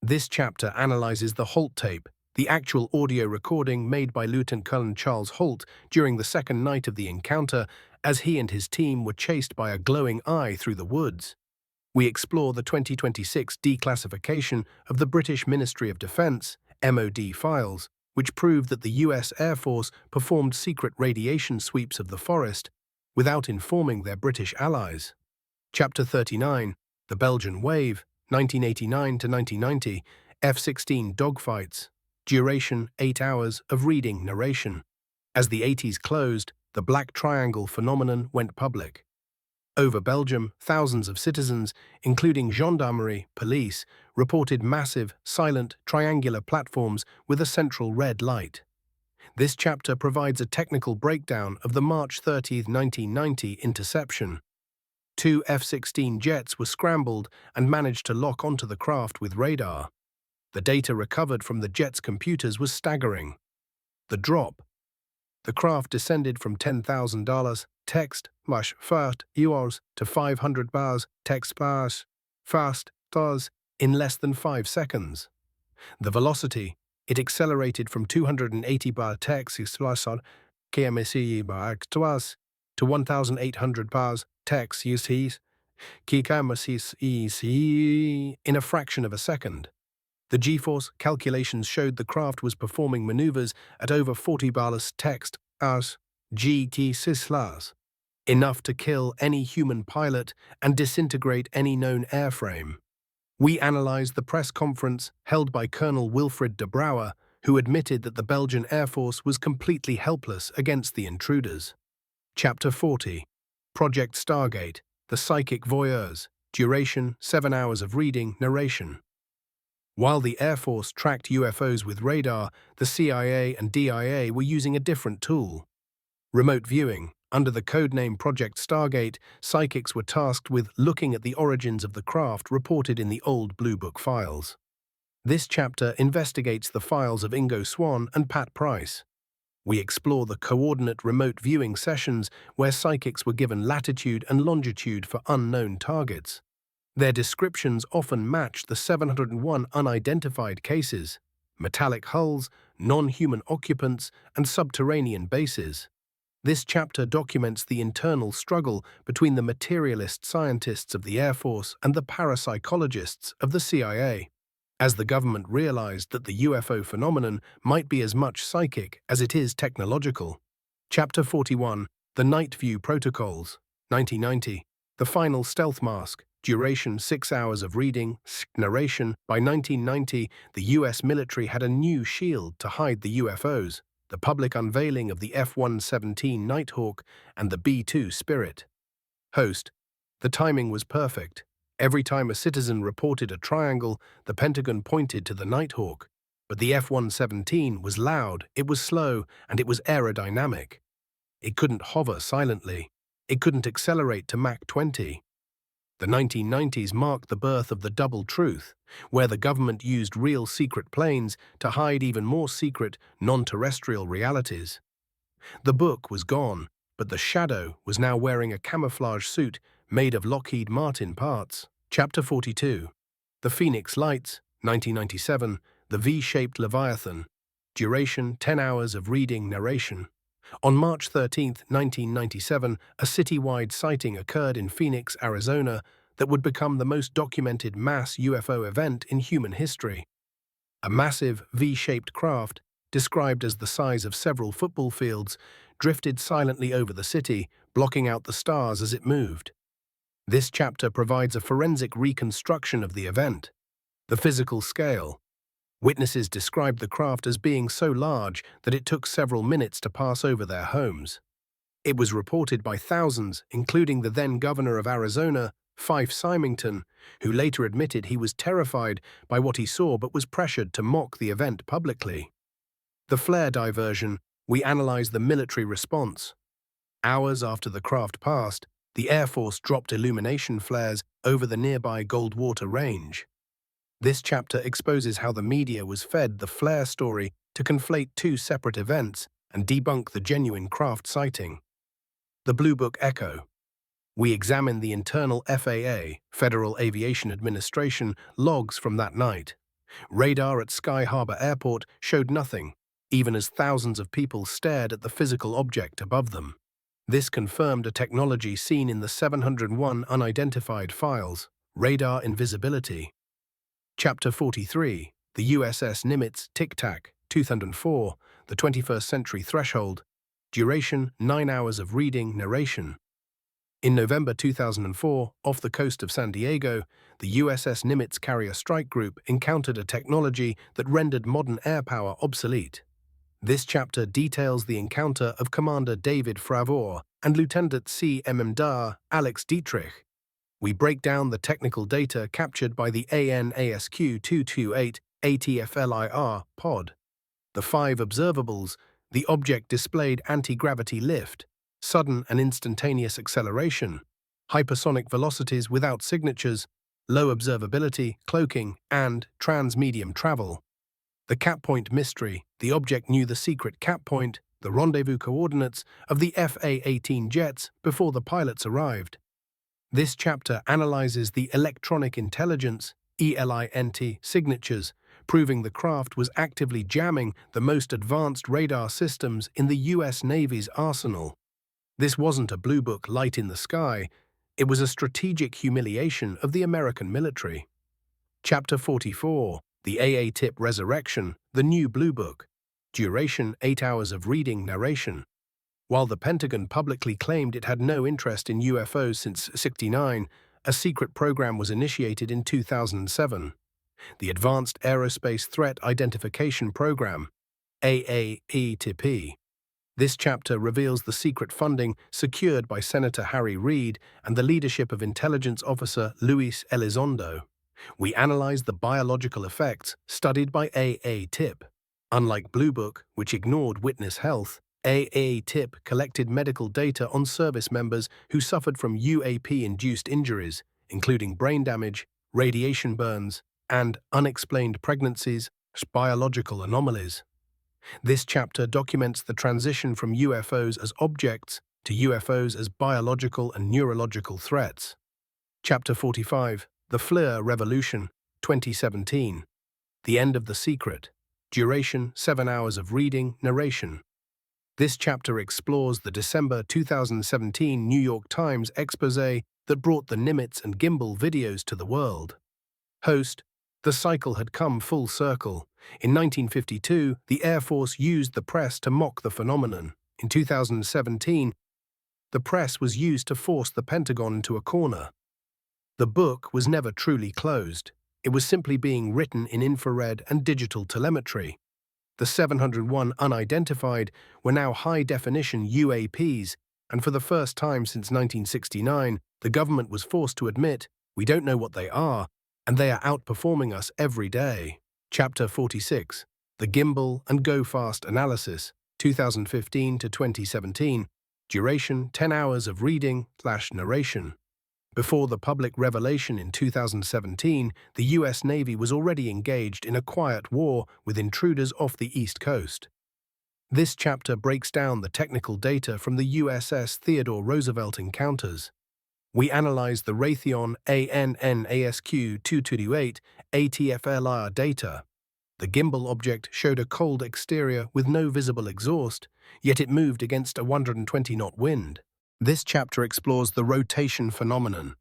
This chapter analyzes the Holt tape, the actual audio recording made by Lieutenant Colonel Charles Holt during the second night of the encounter as he and his team were chased by a glowing eye through the woods. We explore the 2026 declassification of the British Ministry of Defence (MOD) files, which proved that the US Air Force performed secret radiation sweeps of the forest without informing their British allies. Chapter 39. The Belgian Wave, 1989 to 1990, F-16 dogfights. Duration 8 hours of reading, narration. As the 80s closed, the Black Triangle phenomenon went public. Over Belgium, thousands of citizens, including gendarmerie, police, reported massive, silent, triangular platforms with a central red light. This chapter provides a technical breakdown of the March 30, 1990 interception. 2 F-16 jets were scrambled and managed to lock onto the craft with radar. The data recovered from the jet's computers was staggering. The drop. The craft descended from $10,000 text mush first euros to 500 bars text bars fast does in less than 5 seconds. The velocity, it accelerated from 280 bar text kmc bar to 1,800 bars text in a fraction of a second. The G-force calculations showed the craft was performing maneuvers at over 40 bars text as GT sislas, enough to kill any human pilot and disintegrate any known airframe. We analyzed the press conference held by Colonel Wilfred de Brouwer, who admitted that the Belgian Air Force was completely helpless against the intruders. Chapter 40. Project Stargate, The Psychic Voyeurs. Duration 7 hours of reading, narration. While the Air Force tracked UFOs with radar, the CIA and DIA were using a different tool. Remote viewing. Under the codename Project Stargate, psychics were tasked with looking at the origins of the craft reported in the old Blue Book files. This chapter investigates the files of Ingo Swann and Pat Price. We explore the coordinate remote viewing sessions where psychics were given latitude and longitude for unknown targets. Their descriptions often matched the 701 unidentified cases: metallic hulls, non-human occupants, and subterranean bases. This chapter documents the internal struggle between the materialist scientists of the Air Force and the parapsychologists of the CIA, as the government realized that the UFO phenomenon might be as much psychic as it is technological. Chapter 41. The Night View Protocols, 1990. The Final Stealth Mask. Duration 6 hours of reading, narration. By 1990, the US military had a new shield to hide the UFOs: the public unveiling of the F-117 Nighthawk and the B-2 Spirit. Host. The timing was perfect. Every time a citizen reported a triangle, the Pentagon pointed to the Nighthawk. But the F-117 was loud, it was slow, and it was aerodynamic. It couldn't hover silently. It couldn't accelerate to Mach 20. The 1990s marked the birth of the double truth, where the government used real secret planes to hide even more secret, non-terrestrial realities. The book was gone, but the shadow was now wearing a camouflage suit made of Lockheed Martin parts. Chapter 42. The Phoenix Lights, 1997, The V-Shaped Leviathan. Duration 10 hours of reading narration. On March 13, 1997, a citywide sighting occurred in Phoenix, Arizona, that would become the most documented mass UFO event in human history. A massive V-shaped craft, described as the size of several football fields, drifted silently over the city, blocking out the stars as it moved. This chapter provides a forensic reconstruction of the event. The physical scale. Witnesses described the craft as being so large that it took several minutes to pass over their homes. It was reported by thousands, including the then governor of Arizona, Fife Symington, who later admitted he was terrified by what he saw but was pressured to mock the event publicly. The flare diversion. We analyzed the military response. Hours after the craft passed, the Air Force dropped illumination flares over the nearby Goldwater Range. This chapter exposes how the media was fed the flare story to conflate two separate events and debunk the genuine craft sighting. The Blue Book Echo. We examine the internal FAA, Federal Aviation Administration, logs from that night. Radar at Sky Harbor Airport showed nothing, even as thousands of people stared at the physical object above them. This confirmed a technology seen in the 701 unidentified files, radar invisibility. Chapter 43, the USS Nimitz Tic Tac, 2004, the 21st Century Threshold. Duration 9 hours of reading narration. In November 2004, off the coast of San Diego, the USS Nimitz Carrier Strike Group encountered a technology that rendered modern air power obsolete. This chapter details the encounter of Commander David Fravor and Lieutenant C.M.M.D.A. Alex Dietrich. We break down the technical data captured by the AN/ASQ-228 ATFLIR pod. The 5 observables. The object displayed anti-gravity lift, sudden and instantaneous acceleration, hypersonic velocities without signatures, low observability, cloaking, and trans-medium travel. The cap point mystery. The object knew the secret cap point, the rendezvous coordinates, of the FA-18 jets before the pilots arrived. This chapter analyzes the electronic intelligence (ELINT) signatures, proving the craft was actively jamming the most advanced radar systems in the U.S. Navy's arsenal. This wasn't a Blue Book light in the sky, it was a strategic humiliation of the American military. Chapter 44, the AA-Tip Resurrection, the New Blue Book. Duration 8 hours of reading narration. While the Pentagon publicly claimed it had no interest in UFOs since '69, a secret program was initiated in 2007. The Advanced Aerospace Threat Identification Program, AAETP. This chapter reveals the secret funding secured by Senator Harry Reid and the leadership of Intelligence Officer Luis Elizondo. We analyze the biological effects studied by AA-TIP. Unlike Blue Book, which ignored witness health, AA-TIP collected medical data on service members who suffered from UAP-induced injuries, including brain damage, radiation burns, and unexplained pregnancies, biological anomalies. This chapter documents the transition from UFOs as objects to UFOs as biological and neurological threats. Chapter 45, The FLIR Revolution, 2017. The End of the Secret. Duration 7 hours of reading narration. This chapter explores the December 2017 New York Times exposé that brought the Nimitz and Gimbal videos to the world. Host: The cycle had come full circle. In 1952, the Air Force used the press to mock the phenomenon. In 2017, the press was used to force the Pentagon into a corner. The book was never truly closed. It was simply being written in infrared and digital telemetry. The 701 unidentified were now high-definition UAPs, and for the first time since 1969, the government was forced to admit, we don't know what they are, and they are outperforming us every day. Chapter 46, The Gimbal and Go Fast Analysis, 2015 to 2017. Duration 10 hours of reading/narration. Before the public revelation in 2017, the US Navy was already engaged in a quiet war with intruders off the East Coast. This chapter breaks down the technical data from the USS Theodore Roosevelt encounters. We analyze the Raytheon ANNASQ-228 ATFLR data. The gimbal object showed a cold exterior with no visible exhaust, yet it moved against a 120-knot wind. This chapter explores the rotation phenomenon,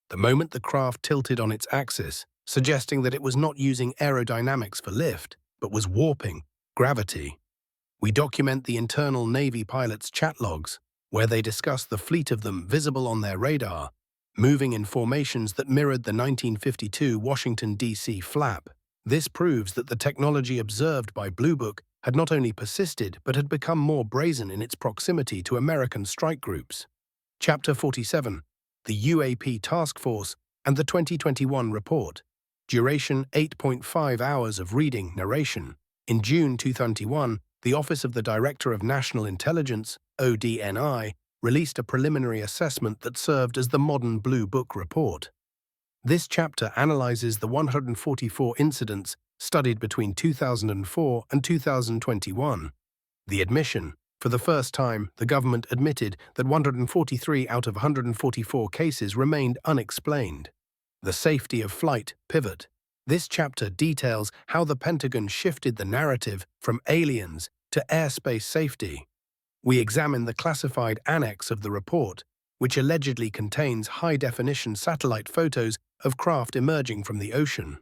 the moment the craft tilted on its axis, suggesting that it was not using aerodynamics for lift, but was warping gravity. We document the internal Navy pilots' chat logs, where they discuss the fleet of them visible on their radar, moving in formations that mirrored the 1952 Washington, D.C. flap. This proves that the technology observed by Blue Book had not only persisted but had become more brazen in its proximity to American strike groups. Chapter 47, the UAP Task Force and the 2021 Report. Duration 8.5 hours of reading narration. In June 2021, the Office of the Director of National Intelligence, ODNI, released a preliminary assessment that served as the modern Blue Book report. This chapter analyzes the 144 incidents studied between 2004 and 2021. The admission: for the first time, the government admitted that 143 out of 144 cases remained unexplained. The safety of flight pivot. This chapter details how the Pentagon shifted the narrative from aliens to airspace safety. We examine the classified annex of the report, which allegedly contains high-definition satellite photos of craft emerging from the ocean.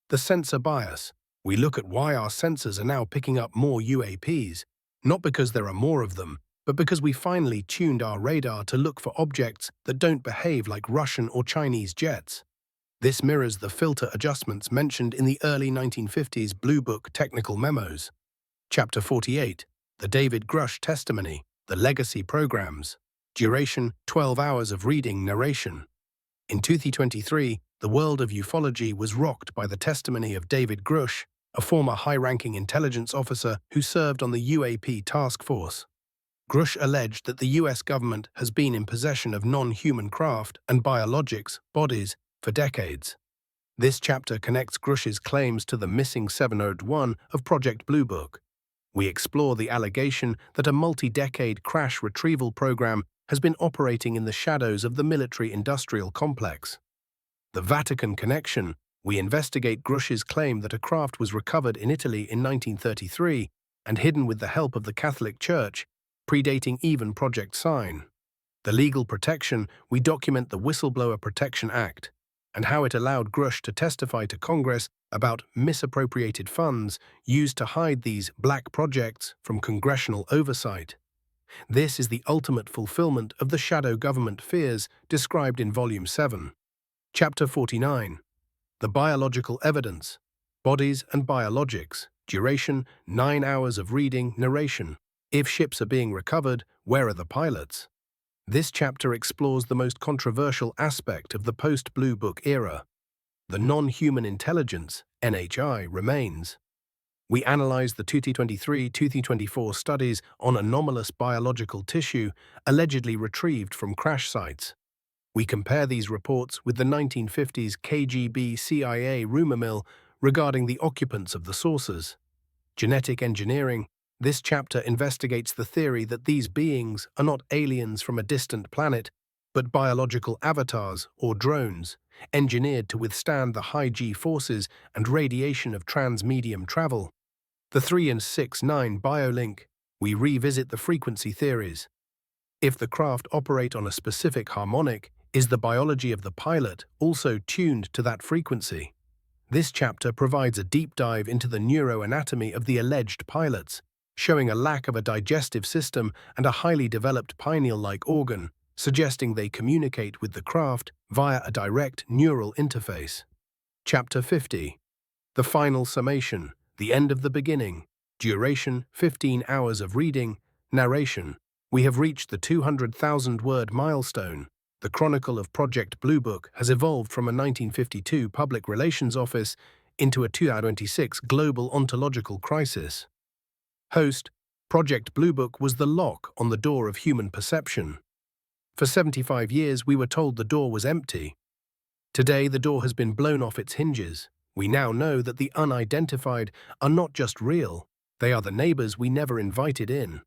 The sensor bias. We look at why our sensors are now picking up more UAPs, not because there are more of them, but because we finally tuned our radar to look for objects that don't behave like Russian or Chinese jets. This mirrors the filter adjustments mentioned in the early 1950s Blue Book technical memos. Chapter 48, the David Grush Testimony, the Legacy Programs. Duration 12 hours of reading narration. In 2023, the world of ufology was rocked by the testimony of David Grush, a former high-ranking intelligence officer who served on the UAP task force. Grush alleged that the US government has been in possession of non-human craft and biologics, bodies, for decades. This chapter connects Grush's claims to the missing 701 of Project Blue Book. We explore the allegation that a multi-decade crash retrieval program has been operating in the shadows of the military-industrial complex. The Vatican connection. We investigate Grush's claim that a craft was recovered in Italy in 1933 and hidden with the help of the Catholic Church, predating even Project Sign. The legal protection. We document the Whistleblower Protection Act and how it allowed Grush to testify to Congress about misappropriated funds used to hide these black projects from congressional oversight. This is the ultimate fulfillment of the shadow government fears described in Volume 7. Chapter 49, the Biological Evidence, Bodies and Biologics. Duration 9 hours of reading narration. If ships are being recovered, where are the pilots? This chapter explores the most controversial aspect of the post-Blue Book era. The non-human intelligence, NHI, remains. We analyze the 2023-2024 studies on anomalous biological tissue allegedly retrieved from crash sites. We compare these reports with the 1950s KGB-CIA rumor mill regarding the occupants of the saucers. Genetic engineering. This chapter investigates the theory that these beings are not aliens from a distant planet, but biological avatars, or drones, engineered to withstand the high G-forces and radiation of transmedium travel. The 3 and 6-9 BioLink. We revisit the frequency theories. If the craft operate on a specific harmonic, is the biology of the pilot also tuned to that frequency? This chapter provides a deep dive into the neuroanatomy of the alleged pilots, showing a lack of a digestive system and a highly developed pineal-like organ, suggesting they communicate with the craft via a direct neural interface. Chapter 50, the Final Summation, the End of the Beginning. Duration 15 hours of reading narration. We have reached the 200,000-word milestone. The chronicle of Project Blue Book has evolved from a 1952 public relations office into a 2026 global ontological crisis. Host: Project Blue Book was the lock on the door of human perception. For 75 years, we were told the door was empty. Today, the door has been blown off its hinges. We now know that the unidentified are not just real, they are the neighbors we never invited in.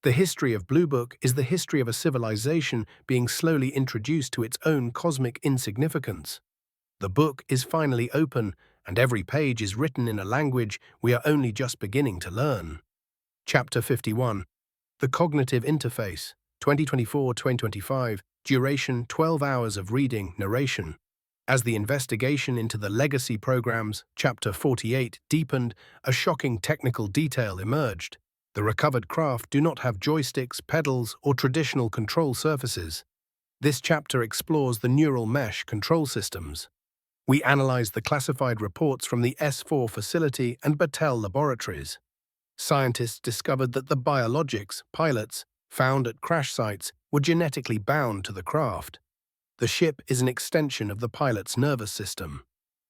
The history of Blue Book is the history of a civilization being slowly introduced to its own cosmic insignificance. The book is finally open, and every page is written in a language we are only just beginning to learn. Chapter 51. The Cognitive Interface, 2024-2025, duration 12 hours of reading, narration. As the investigation into the legacy programs, Chapter 48, deepened, a shocking technical detail emerged. The recovered craft do not have joysticks, pedals, or traditional control surfaces. This chapter explores the neural mesh control systems. We analyze the classified reports from the S4 facility and Battelle laboratories. Scientists discovered that the biologics, pilots, found at crash sites were genetically bound to the craft. The ship is an extension of the pilot's nervous system.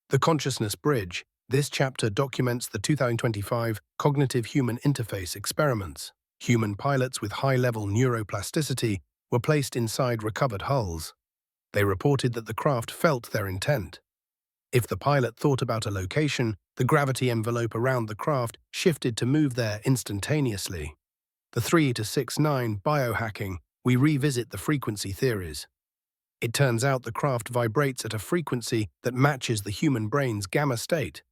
The Consciousness Bridge. This chapter documents the 2025 Cognitive Human Interface experiments. Human pilots with high-level neuroplasticity were placed inside recovered hulls. They reported that the craft felt their intent. If the pilot thought about a location, the gravity envelope around the craft shifted to move there instantaneously. The 3 to 6-9 biohacking, we revisit the frequency theories. It turns out the craft vibrates at a frequency that matches the human brain's gamma state.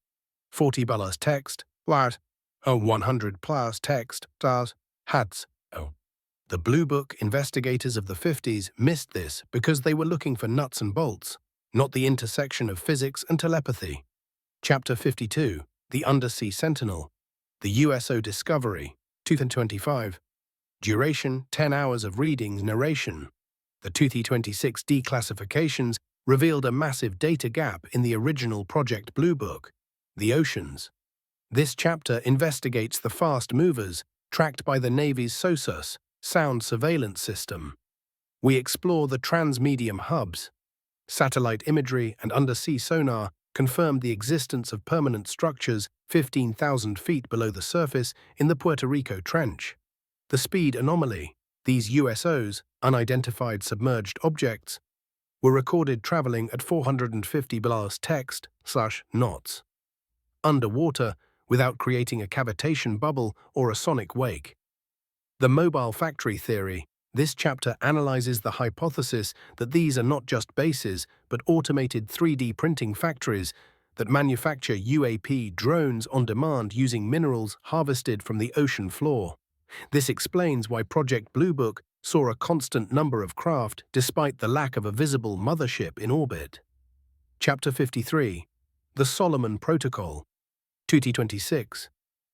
40 plus text, what? 100 plus text, does, hats, oh. The Blue Book investigators of the 50s missed this because they were looking for nuts and bolts, not the intersection of physics and telepathy. Chapter 52, The Undersea Sentinel, the USO Discovery, 2025. Duration, 10 hours of reading, narration. The 2026 declassifications revealed a massive data gap in the original Project Blue Book, the oceans. This chapter investigates the fast movers tracked by the Navy's SOSUS, sound surveillance system. We explore the transmedium hubs. Satellite imagery and undersea sonar confirmed the existence of permanent structures 15,000 feet below the surface in the Puerto Rico Trench. The speed anomaly. These USOs, unidentified submerged objects, were recorded traveling at 450 text/knots. Underwater, without creating a cavitation bubble or a sonic wake. The mobile factory theory. This chapter analyzes the hypothesis that these are not just bases, but automated 3D printing factories that manufacture UAP drones on demand using minerals harvested from the ocean floor. This explains why Project Blue Book saw a constant number of craft despite the lack of a visible mothership in orbit. Chapter 53. The Solomon Protocol, 2026.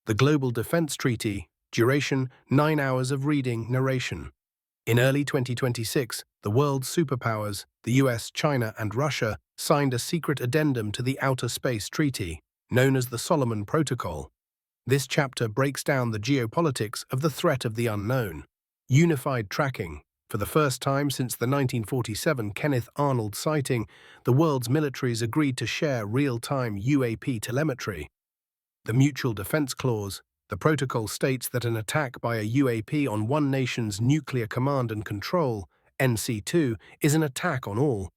The Global Defense Treaty, duration 9 hours of reading, narration. In early 2026, the world's superpowers, the US, China, and Russia, signed a secret addendum to the Outer Space Treaty, known as the Solomon Protocol. This chapter breaks down the geopolitics of the threat of the unknown. Unified tracking. For the first time since the 1947 Kenneth Arnold sighting, the world's militaries agreed to share real-time UAP telemetry. The Mutual Defense Clause. The protocol states that an attack by a UAP on one nation's nuclear command and control, NC2, is an attack on all.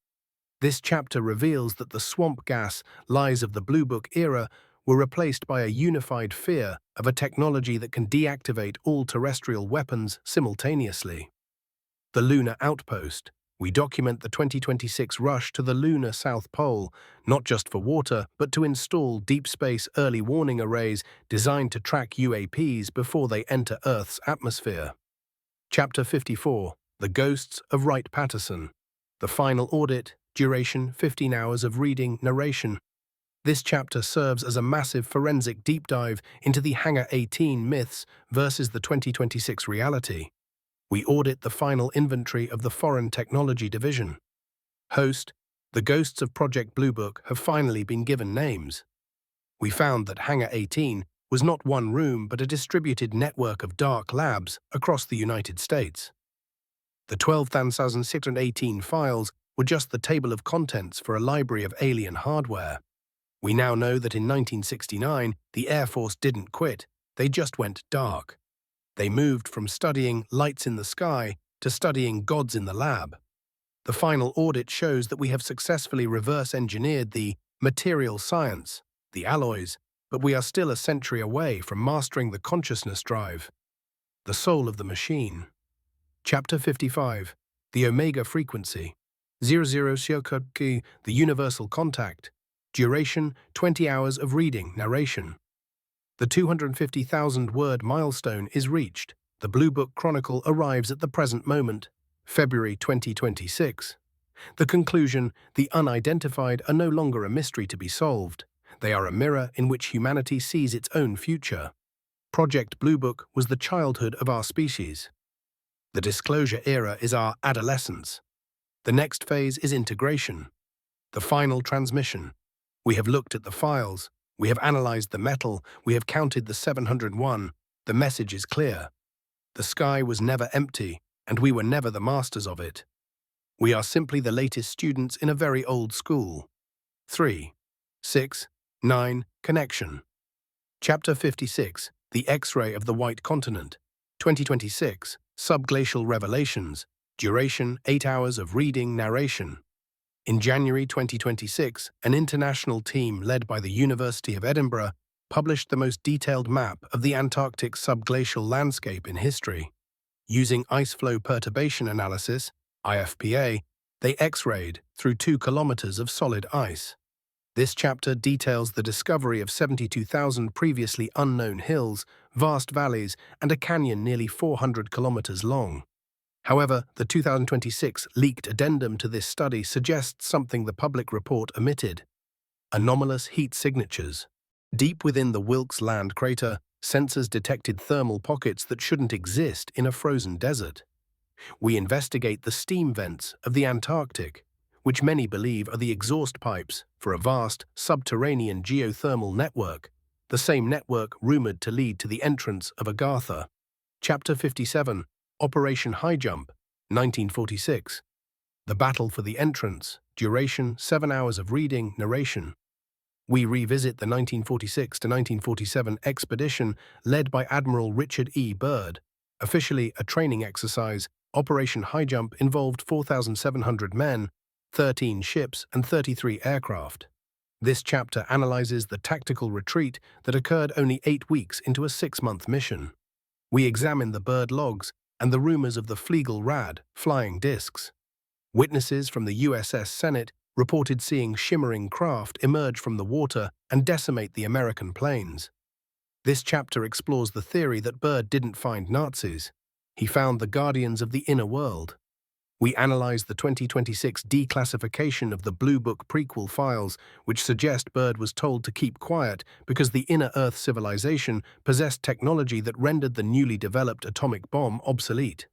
This chapter reveals that the swamp gas lies of the Blue Book era were replaced by a unified fear of a technology that can deactivate all terrestrial weapons simultaneously. The Lunar Outpost. We document the 2026 rush to the lunar South Pole, not just for water, but to install deep space early warning arrays designed to track UAPs before they enter Earth's atmosphere. Chapter 54. The Ghosts of Wright-Patterson. The Final Audit, duration 15 hours of reading, narration. This chapter serves as a massive forensic deep dive into the Hangar 18 myths versus the 2026 reality. We audit the final inventory of the Foreign Technology Division. Host. The ghosts of Project Blue Book have finally been given names. We found that Hangar 18 was not one room but a distributed network of dark labs across the United States. The 12,618 files were just the table of contents for a library of alien hardware. We now know that in 1969, the Air Force didn't quit, they just went dark. They moved from studying lights in the sky to studying gods in the lab. The final audit shows that we have successfully reverse-engineered the material science, the alloys, but we are still a century away from mastering the consciousness drive, the soul of the machine. Chapter 55, the Omega Frequency, 00 Shiokoki, the Universal Contact, duration 20 hours of reading, narration. The 250,000-word milestone is reached. The Blue Book Chronicle arrives at the present moment, February 2026. The conclusion, the unidentified are no longer a mystery to be solved. They are a mirror in which humanity sees its own future. Project Blue Book was the childhood of our species. The disclosure era is our adolescence. The next phase is integration. The final transmission. We have looked at the files. We have analyzed the metal. We have counted the 701. The message is clear. The sky was never empty, and we were never the masters of it. We are simply the latest students in a very old school. 3, 6, 9, Connection. Chapter 56, The X-Ray of the White Continent, 2026, Subglacial Revelations, duration 8 hours of reading, narration. In January 2026, an international team led by the University of Edinburgh published the most detailed map of the Antarctic subglacial landscape in history. Using ice flow perturbation analysis, IFPA, they X-rayed through 2 kilometers of solid ice. This chapter details the discovery of 72,000 previously unknown hills, vast valleys, and a canyon nearly 400 kilometers long. However, the 2026 leaked addendum to this study suggests something the public report omitted: anomalous heat signatures. Deep within the Wilkes Land crater, sensors detected thermal pockets that shouldn't exist in a frozen desert. We investigate the steam vents of the Antarctic, which many believe are the exhaust pipes for a vast subterranean geothermal network, the same network rumored to lead to the entrance of Agartha. Chapter 57, Operation High Jump, 1946. The Battle for the Entrance, duration 7 hours of reading, narration. We revisit the 1946 to 1947 expedition led by Admiral Richard E. Byrd. Officially a training exercise, Operation High Jump involved 4,700 men, 13 ships, and 33 aircraft. This chapter analyzes the tactical retreat that occurred only 8 weeks into a 6-month mission. We examine the Byrd logs and the rumors of the Flegel Rad flying discs. Witnesses from the USS Senate reported seeing shimmering craft emerge from the water and decimate the American planes. This chapter explores the theory that Byrd didn't find Nazis. He found the guardians of the inner world. We analyze the 2026 declassification of the Blue Book prequel files, which suggest Byrd was told to keep quiet because the inner Earth civilization possessed technology that rendered the newly developed atomic bomb obsolete.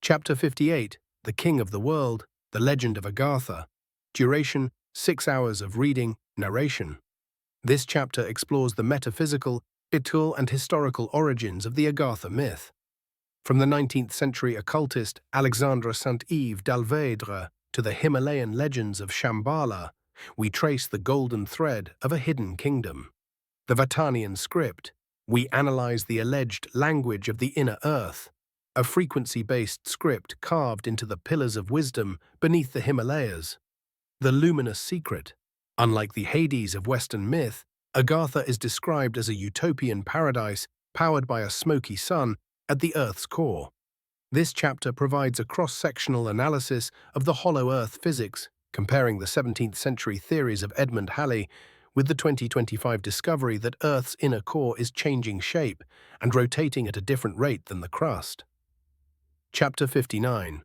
Chapter 58, The King of the World, The Legend of Agartha, duration 6 hours of reading, narration. This chapter explores the metaphysical, spiritual, and historical origins of the Agartha myth. From the 19th century occultist Alexandre Saint-Yves d'Alvedre to the Himalayan legends of Shambhala, we trace the golden thread of a hidden kingdom. The Vatanian script, we analyze the alleged language of the inner earth, a frequency-based script carved into the pillars of wisdom beneath the Himalayas. The luminous secret, unlike the Hades of Western myth, Agartha is described as a utopian paradise powered by a smoky sun at the Earth's core. This chapter provides a cross-sectional analysis of the hollow Earth physics, comparing the 17th century theories of Edmund Halley with the 2025 discovery that Earth's inner core is changing shape and rotating at a different rate than the crust. Chapter 59,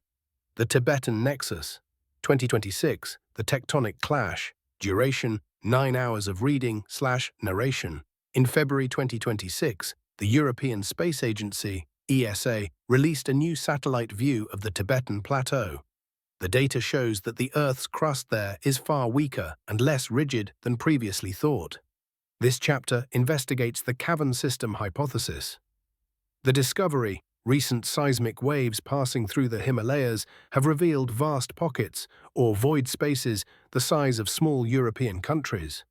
The Tibetan Nexus, 2026, The Tectonic Clash, duration 9 hours of reading/narration. In February 2026, the European Space Agency, ESA, released a new satellite view of the Tibetan Plateau. The data shows that the Earth's crust there is far weaker and less rigid than previously thought. This chapter investigates the cavern system hypothesis. The discovery, recent seismic waves passing through the Himalayas, have revealed vast pockets, or void spaces, the size of small European countries.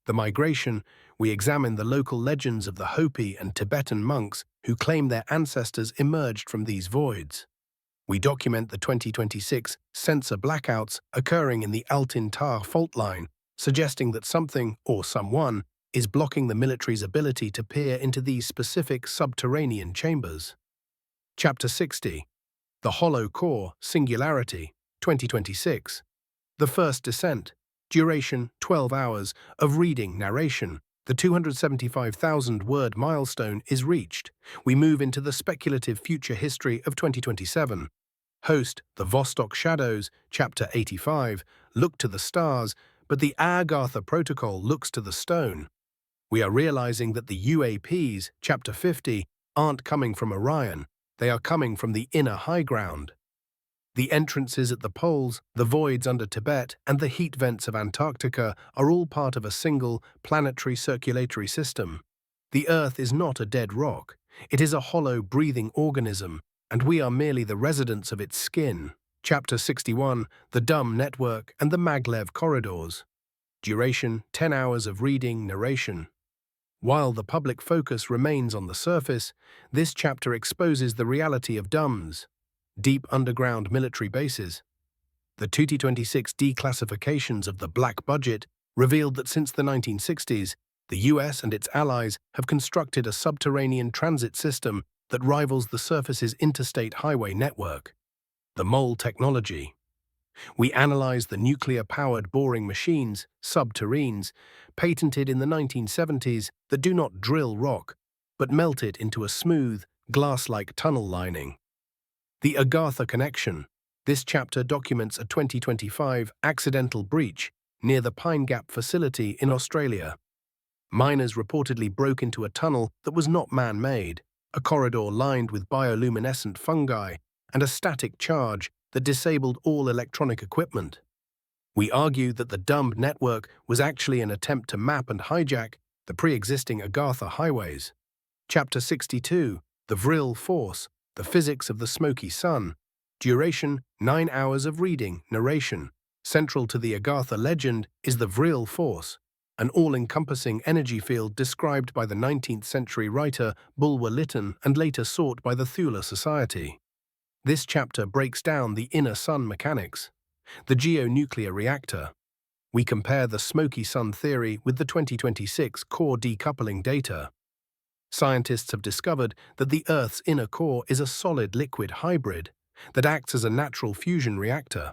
The migration, we examine the local legends of the Hopi and Tibetan monks who claim their ancestors emerged from these voids. We document the 2026 sensor blackouts occurring in the Altin-Tar fault line, suggesting that something, or someone, is blocking the military's ability to peer into these specific subterranean chambers. Chapter 60. The Hollow Core Singularity, 2026. The First Descent. Duration 12 hours of reading narration. The 275,000-word milestone is reached. We move into the speculative future history of 2027. Host, the Vostok Shadows, Chapter 85, look to the stars, but the Agartha Protocol looks to the stone. We are realizing that the UAPs, Chapter 50, aren't coming from Orion. They are coming from the inner high ground. The entrances at the poles, the voids under Tibet, and the heat vents of Antarctica are all part of a single planetary circulatory system. The Earth is not a dead rock. It is a hollow, breathing organism, and we are merely the residents of its skin. Chapter 61, The Dumb Network and the Maglev Corridors. Duration, 10 hours of reading narration. While the public focus remains on the surface, this chapter exposes the reality of DUMBs, deep underground military bases. The 2026 declassifications of the Black Budget revealed that since the 1960s, the US and its allies have constructed a subterranean transit system that rivals the surface's interstate highway network. The mole technology. We analyze the nuclear-powered boring machines, subterranes, patented in the 1970s that do not drill rock, but melt it into a smooth, glass-like tunnel lining. The Agartha Connection. This chapter documents a 2025 accidental breach near the Pine Gap facility in Australia. Miners reportedly broke into a tunnel that was not man-made, a corridor lined with bioluminescent fungi, and a static charge that disabled all electronic equipment. We argue that the DUMB network was actually an attempt to map and hijack the pre-existing Agartha highways. Chapter 62, The Vril Force, The Physics of the Smoky Sun. Duration, 9 hours of reading narration. Central to the Agartha legend is the Vril Force, an all-encompassing energy field described by the 19th century writer Bulwer Lytton and later sought by the Thule Society. This chapter breaks down the inner sun mechanics. The geonuclear reactor. We compare the smoky sun theory with the 2026 core decoupling data. Scientists have discovered that the Earth's inner core is a solid-liquid hybrid that acts as a natural fusion reactor.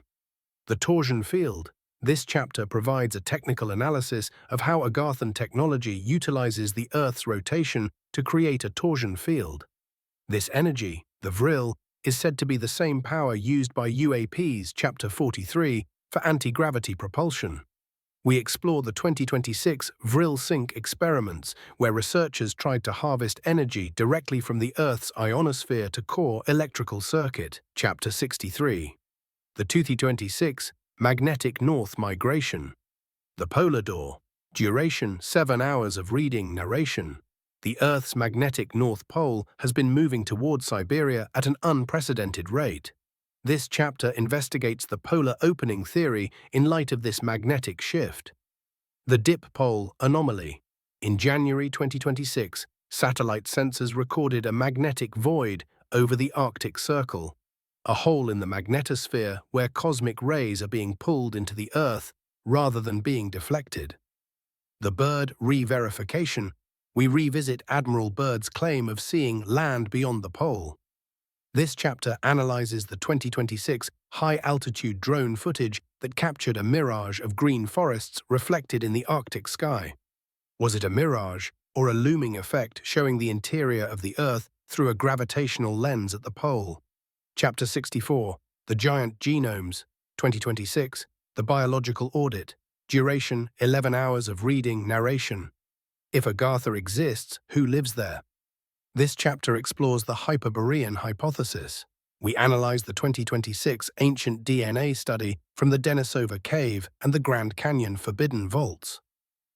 The torsion field. This chapter provides a technical analysis of how Agarthan technology utilizes the Earth's rotation to create a torsion field. This energy, the Vril, is said to be the same power used by UAPs, Chapter 43, for anti-gravity propulsion. We explore the 2026 Vril Sync experiments, where researchers tried to harvest energy directly from the Earth's ionosphere to core electrical circuit, Chapter 63. The 2026 Magnetic North Migration. The Polar Door. Duration, 7 hours of reading narration. The Earth's magnetic North Pole has been moving towards Siberia at an unprecedented rate. This chapter investigates the polar opening theory in light of this magnetic shift. The Dip Pole Anomaly. In January 2026, satellite sensors recorded a magnetic void over the Arctic Circle, a hole in the magnetosphere where cosmic rays are being pulled into the Earth rather than being deflected. The Byrd Re-Verification. We revisit Admiral Byrd's claim of seeing land beyond the pole. This chapter analyzes the 2026 high-altitude drone footage that captured a mirage of green forests reflected in the Arctic sky. Was it a mirage or a looming effect showing the interior of the Earth through a gravitational lens at the pole? Chapter 64, The Giant Genomes, 2026, The Biological Audit. Duration, 11 hours of reading narration. If Agartha exists, who lives there? This chapter explores the Hyperborean hypothesis. We analyze the 2026 ancient DNA study from the Denisova Cave and the Grand Canyon Forbidden Vaults.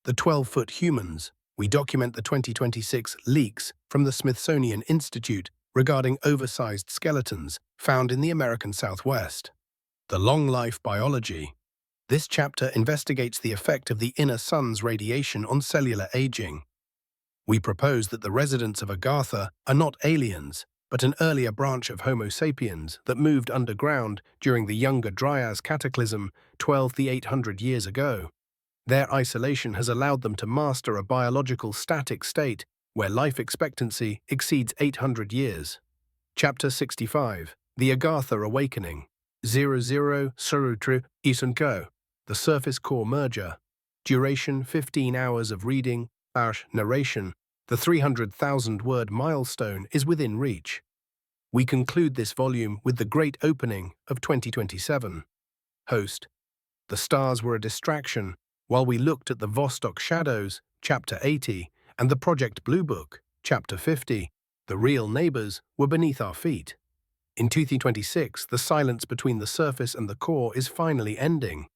The 12-foot humans. We document the 2026 leaks from the Smithsonian Institute regarding oversized skeletons found in the American Southwest. The long-life biology. This chapter investigates the effect of the inner sun's radiation on cellular aging. We propose that the residents of Agartha are not aliens, but an earlier branch of Homo sapiens that moved underground during the Younger Dryas cataclysm 12,800 years ago. Their isolation has allowed them to master a biological static state where life expectancy exceeds 800 years. Chapter 65. The Agartha Awakening. 00 Surutru Isunko. The Surface Core Merger. Duration 15 hours of reading / narration. The 300,000-word milestone is within reach. We conclude this volume with the great opening of 2027. Host. The stars were a distraction while we looked at the Vostok Shadows, Chapter 80, and the Project Blue Book, Chapter 50. The real neighbors were beneath our feet. In 2026, the silence between the surface and the core is finally ending.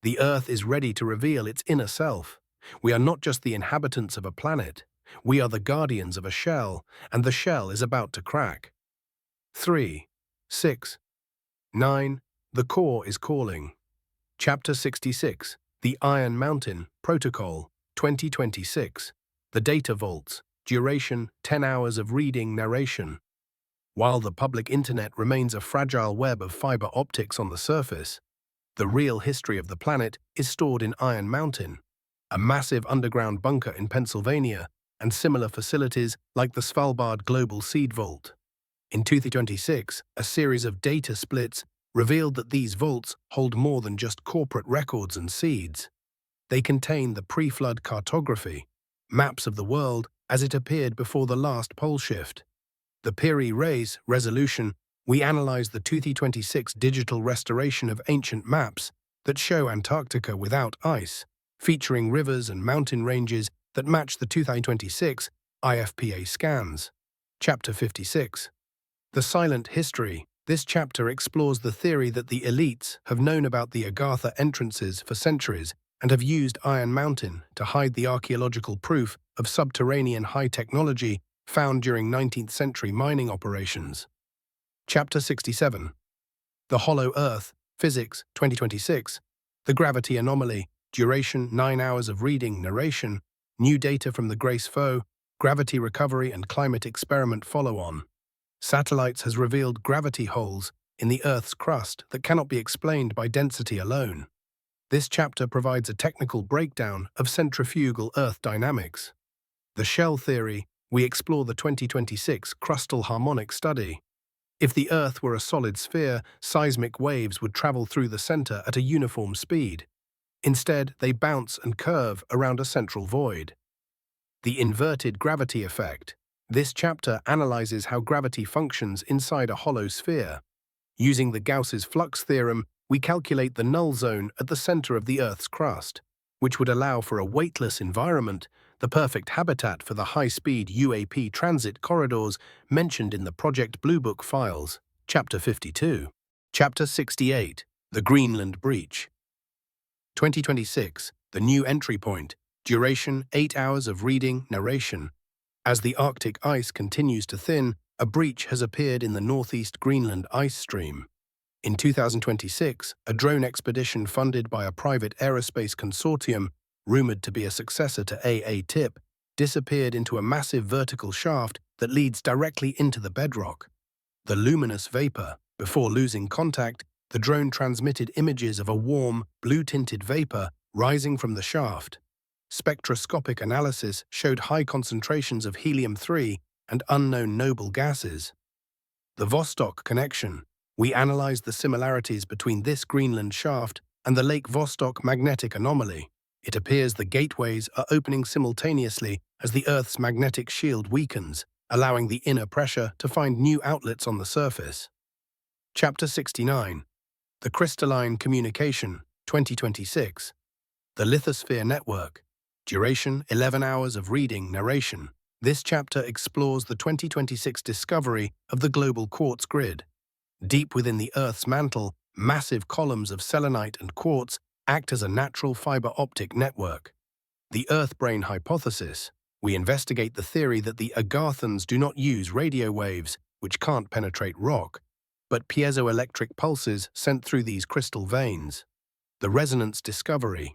The Earth is ready to reveal its inner self. We are not just the inhabitants of a planet. We are the guardians of a shell, and the shell is about to crack. 3, 6, 9. The core is calling. Chapter 66. The Iron Mountain Protocol, 2026. The Data Vaults. Duration 10 hours of reading narration. While the public internet remains a fragile web of fiber optics on the surface, the real history of the planet is stored in Iron Mountain, a massive underground bunker in Pennsylvania, and similar facilities like the Svalbard Global Seed Vault. In 2026, a series of data splits revealed that these vaults hold more than just corporate records and seeds. They contain the pre-flood cartography, maps of the world as it appeared before the last pole shift. The Piri-Reis resolution, we analyze the 2026 digital restoration of ancient maps that show Antarctica without ice, featuring rivers and mountain ranges that match the 2026 IFPA scans. Chapter 56. The Silent History. This chapter explores the theory that the elites have known about the Agartha entrances for centuries and have used Iron Mountain to hide the archaeological proof of subterranean high technology found during 19th century mining operations. Chapter 67. The Hollow Earth, Physics, 2026. The Gravity Anomaly, duration 9 hours of reading narration. New data from the Grace Foe, Gravity Recovery and Climate Experiment follow-on. Satellites has revealed gravity holes in the Earth's crust that cannot be explained by density alone. This chapter provides a technical breakdown of centrifugal Earth dynamics. The Shell Theory, we explore the 2026 crustal harmonic study. If the Earth were a solid sphere, seismic waves would travel through the center at a uniform speed. Instead, they bounce and curve around a central void. The Inverted Gravity Effect. This chapter analyzes how gravity functions inside a hollow sphere. Using the Gauss's flux theorem, we calculate the null zone at the center of the Earth's crust, which would allow for a weightless environment, the perfect habitat for the high-speed UAP transit corridors mentioned in the Project Blue Book files. Chapter 52. Chapter 68. The Greenland Breach. 2026. The New Entry Point. Duration 8 hours of reading narration. As the Arctic ice continues to thin, a breach has appeared in the northeast Greenland ice stream. In 2026, a drone expedition funded by a private aerospace consortium, rumored to be a successor to AA-TIP, disappeared into a massive vertical shaft that leads directly into the bedrock. The luminous vapor. Before losing contact, the drone transmitted images of a warm, blue-tinted vapor rising from the shaft. Spectroscopic analysis showed high concentrations of helium-3 and unknown noble gases. The Vostok Connection. We analyzed the similarities between this Greenland shaft and the Lake Vostok magnetic anomaly. It appears the gateways are opening simultaneously as the Earth's magnetic shield weakens, allowing the inner pressure to find new outlets on the surface. Chapter 69. The Crystalline Communication, 2026. The Lithosphere Network. Duration 11 hours of reading narration. This chapter explores the 2026 discovery of the global quartz grid. Deep within the Earth's mantle, massive columns of selenite and quartz act as a natural fiber optic network. The Earth-brain hypothesis. We investigate the theory that the Agarthans do not use radio waves, which can't penetrate rock, but piezoelectric pulses sent through these crystal veins. The resonance discovery.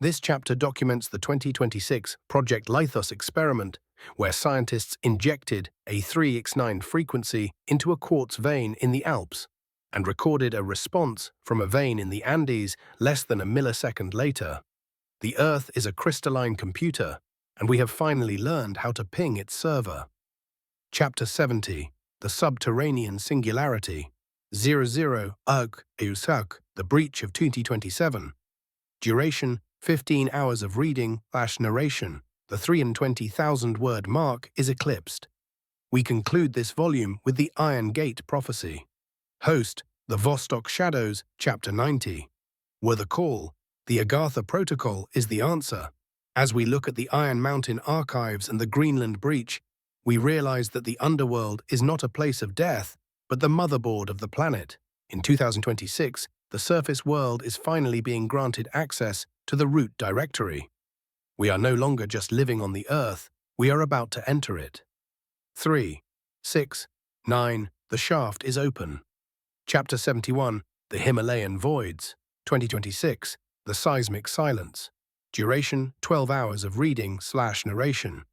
This chapter documents the 2026 Project Lithos experiment, where scientists injected a 3x9 frequency into a quartz vein in the Alps and recorded a response from a vein in the Andes less than a millisecond later. The Earth is a crystalline computer, and we have finally learned how to ping its server. Chapter 70, The Subterranean Singularity, 00 Ugh Eusuk, The Breach of 2027. Duration, 15 hours of reading/narration. The 320,000-word mark is eclipsed. We conclude this volume with the Iron Gate prophecy. Host, The Vostok Shadows, Chapter 90. Were the call, the Agartha Protocol is the answer. As we look at the Iron Mountain archives and the Greenland Breach, we realize that the underworld is not a place of death, but the motherboard of the planet. In 2026, the surface world is finally being granted access to the root directory. We are no longer just living on the Earth, we are about to enter it. 3, 6, 9, The Shaft is Open. Chapter 71, The Himalayan Voids, 2026, The Seismic Silence. Duration, 12 hours of reading/narration.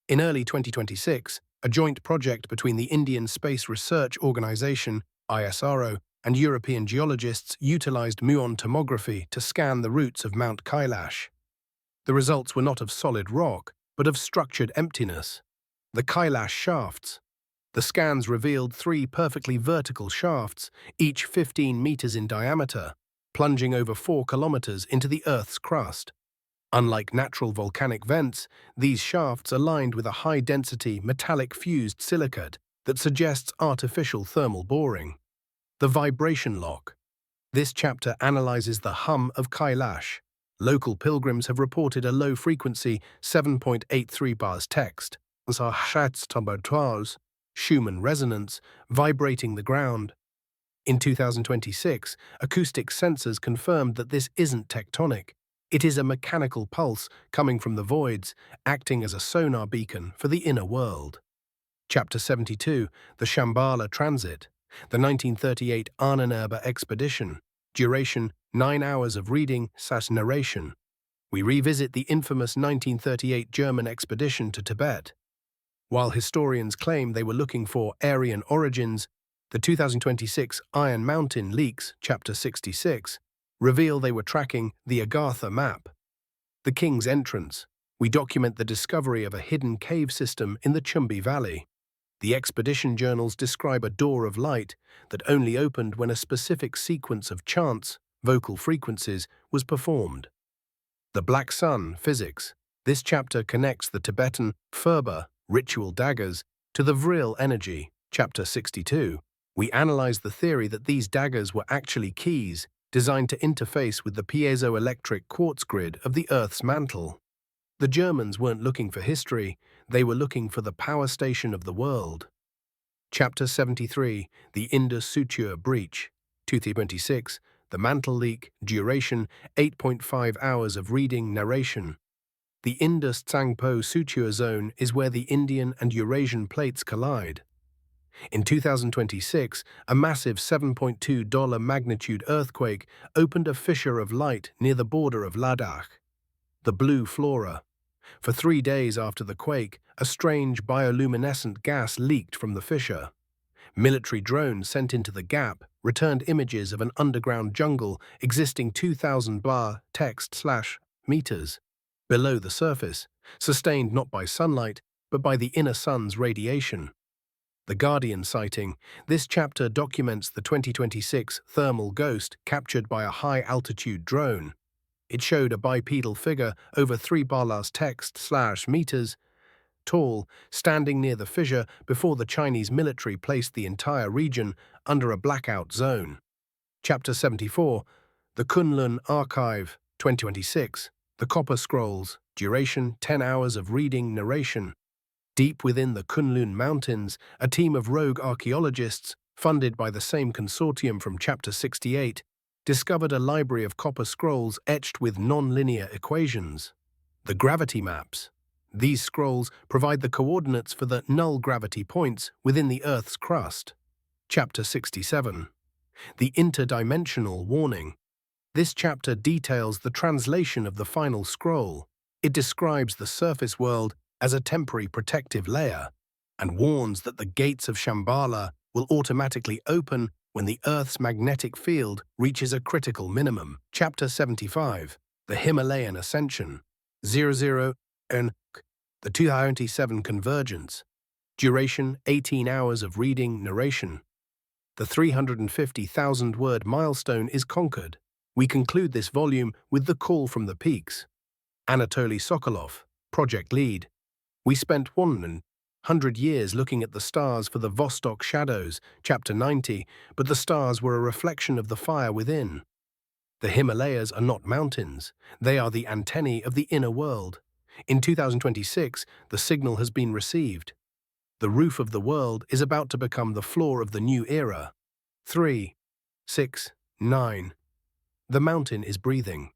In early 2026, a joint project between the Indian Space Research Organization, ISRO, and European geologists utilized muon tomography to scan the roots of Mount Kailash. The results were not of solid rock, but of structured emptiness. The Kailash shafts. The scans revealed 3 perfectly vertical shafts, each 15 meters in diameter, plunging over 4 kilometers into the Earth's crust. Unlike natural volcanic vents, these shafts are lined with a high-density metallic-fused silicate that suggests artificial thermal boring. The vibration lock. This chapter analyzes the hum of Kailash. Local pilgrims have reported a low-frequency 7.83 bars text, Schumann resonance, vibrating the ground. In 2026, acoustic sensors confirmed that this isn't tectonic. It is a mechanical pulse coming from the voids, acting as a sonar beacon for the inner world. Chapter 72, The Shambhala Transit, the 1938 Ahnenerbe Expedition. Duration, 9 hours of reading/narration. We revisit the infamous 1938 German expedition to Tibet. While historians claim they were looking for Aryan origins, the 2026 Iron Mountain leaks, Chapter 66, reveal they were tracking the Agartha map. The King's Entrance. We document the discovery of a hidden cave system in the Chumbi Valley. The expedition journals describe a door of light that only opened when a specific sequence of chants, vocal frequencies, was performed. The Black Sun Physics. This chapter connects the Tibetan Furba ritual daggers to the Vril energy, Chapter 62. We analyze the theory that these daggers were actually keys designed to interface with the piezoelectric quartz grid of the Earth's mantle. The Germans weren't looking for history, they were looking for the power station of the world. Chapter 73, The Indus Suture Breach, 2026, The Mantle Leak, duration, 8.5 hours of reading/narration. The Indus Tsangpo Suture Zone is where the Indian and Eurasian plates collide. In 2026, a massive $7.2 magnitude earthquake opened a fissure of light near the border of Ladakh. The Blue Flora. For 3 days after the quake, a strange bioluminescent gas leaked from the fissure. Military drones sent into the gap returned images of an underground jungle existing 2,000 bar text/meters below the surface, sustained not by sunlight, but by the inner sun's radiation. The Guardian sighting. This chapter documents the 2026 thermal ghost captured by a high-altitude drone. It showed a bipedal figure over 3 balas text/meters tall, standing near the fissure before the Chinese military placed the entire region under a blackout zone. Chapter 74, The Kunlun Archive, 2026, The Copper Scrolls, duration 10 hours of reading/narration. Deep within the Kunlun Mountains, a team of rogue archaeologists, funded by the same consortium from Chapter 68, discovered a library of copper scrolls etched with non-linear equations. The gravity maps. These scrolls provide the coordinates for the null gravity points within the Earth's crust. Chapter 67. The Interdimensional Warning. This chapter details the translation of the final scroll. It describes the surface world as a temporary protective layer and warns that the gates of Shambhala will automatically open when the Earth's magnetic field reaches a critical minimum. Chapter 75, The Himalayan Ascension, 00 and the 227 Convergence. Duration 18 hours of reading narration. The 350,000-word milestone is conquered. We conclude this volume with the call from the peaks. Anatoly Sokolov, project lead. We spent 100 years looking at the stars for the Vostok shadows, chapter 90, but the stars were a reflection of the fire within. The Himalayas are not mountains. They are the antennae of the inner world. In 2026, the signal has been received. The roof of the world is about to become the floor of the new era. 3, 6, 9. The mountain is breathing.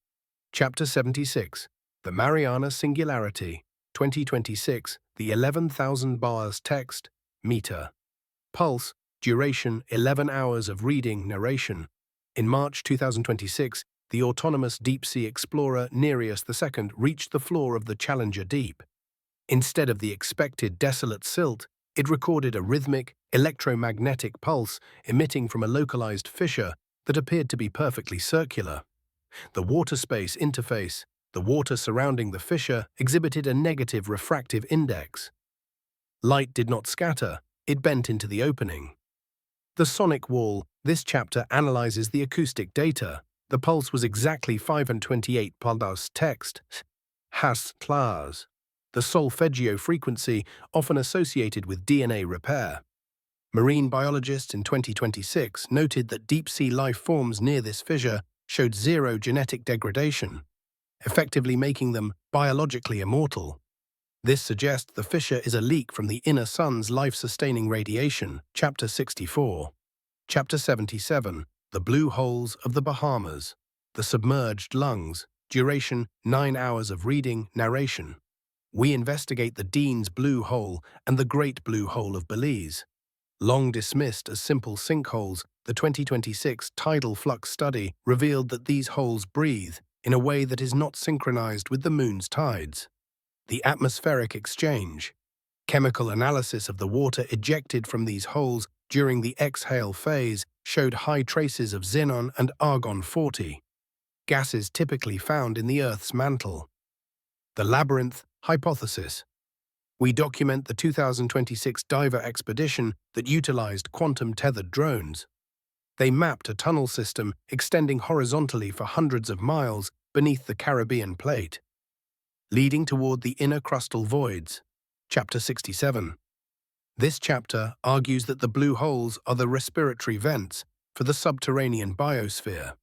Chapter 76. The Mariana Singularity. 2026. The 11,000 bars text. Meter. Pulse. Duration 11 hours of reading narration. In March 2026, the autonomous deep-sea explorer Nereus II reached the floor of the Challenger Deep. Instead of the expected desolate silt, it recorded a rhythmic, electromagnetic pulse emitting from a localized fissure that appeared to be perfectly circular. The water-space interface, the water surrounding the fissure, exhibited a negative refractive index. Light did not scatter, it bent into the opening. The sonic wall. This chapter analyzes the acoustic data. The pulse was exactly 528 pulse text. Has class. The solfeggio frequency, often associated with DNA repair. Marine biologists in 2026 noted that deep-sea life forms near this fissure showed zero genetic degradation, effectively making them biologically immortal. This suggests the fissure is a leak from the inner sun's life-sustaining radiation. Chapter 64. Chapter 77. The Blue Holes of the Bahamas. The Submerged Lungs. Duration 9 hours of reading narration. We investigate the Dean's Blue Hole and the Great Blue Hole of Belize. Long dismissed as simple sinkholes, the 2026 tidal flux study revealed that these holes breathe in a way that is not synchronized with the moon's tides. The atmospheric exchange. Chemical analysis of the water ejected from these holes during the exhale phase showed high traces of xenon and argon-40, gases typically found in the Earth's mantle. The Labyrinth Hypothesis. We document the 2026 diver expedition that utilized quantum-tethered drones. They mapped a tunnel system extending horizontally for hundreds of miles beneath the Caribbean plate, leading toward the inner crustal voids. Chapter 67. This chapter argues that the blue holes are the respiratory vents for the subterranean biosphere.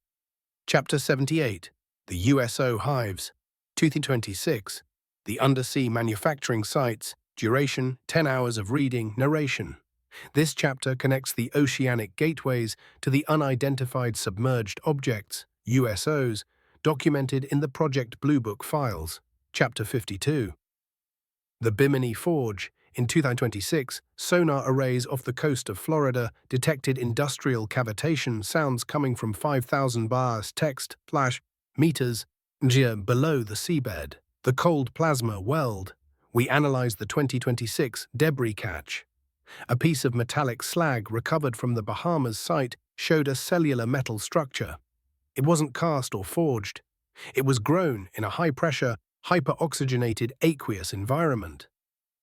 Chapter 78. The USO Hives. 2026. The Undersea Manufacturing Sites. Duration 10 hours of reading narration. This chapter connects the oceanic gateways to the unidentified submerged objects, USOs, documented in the Project Blue Book files. Chapter 52. The Bimini Forge. In 2026, sonar arrays off the coast of Florida detected industrial cavitation sounds coming from 5,000 bars text flash meters below the seabed. The cold plasma weld. We analyzed the 2026 debris catch. A piece of metallic slag recovered from the Bahamas site showed a cellular metal structure. It wasn't cast or forged. It was grown in a high-pressure, hyper-oxygenated aqueous environment.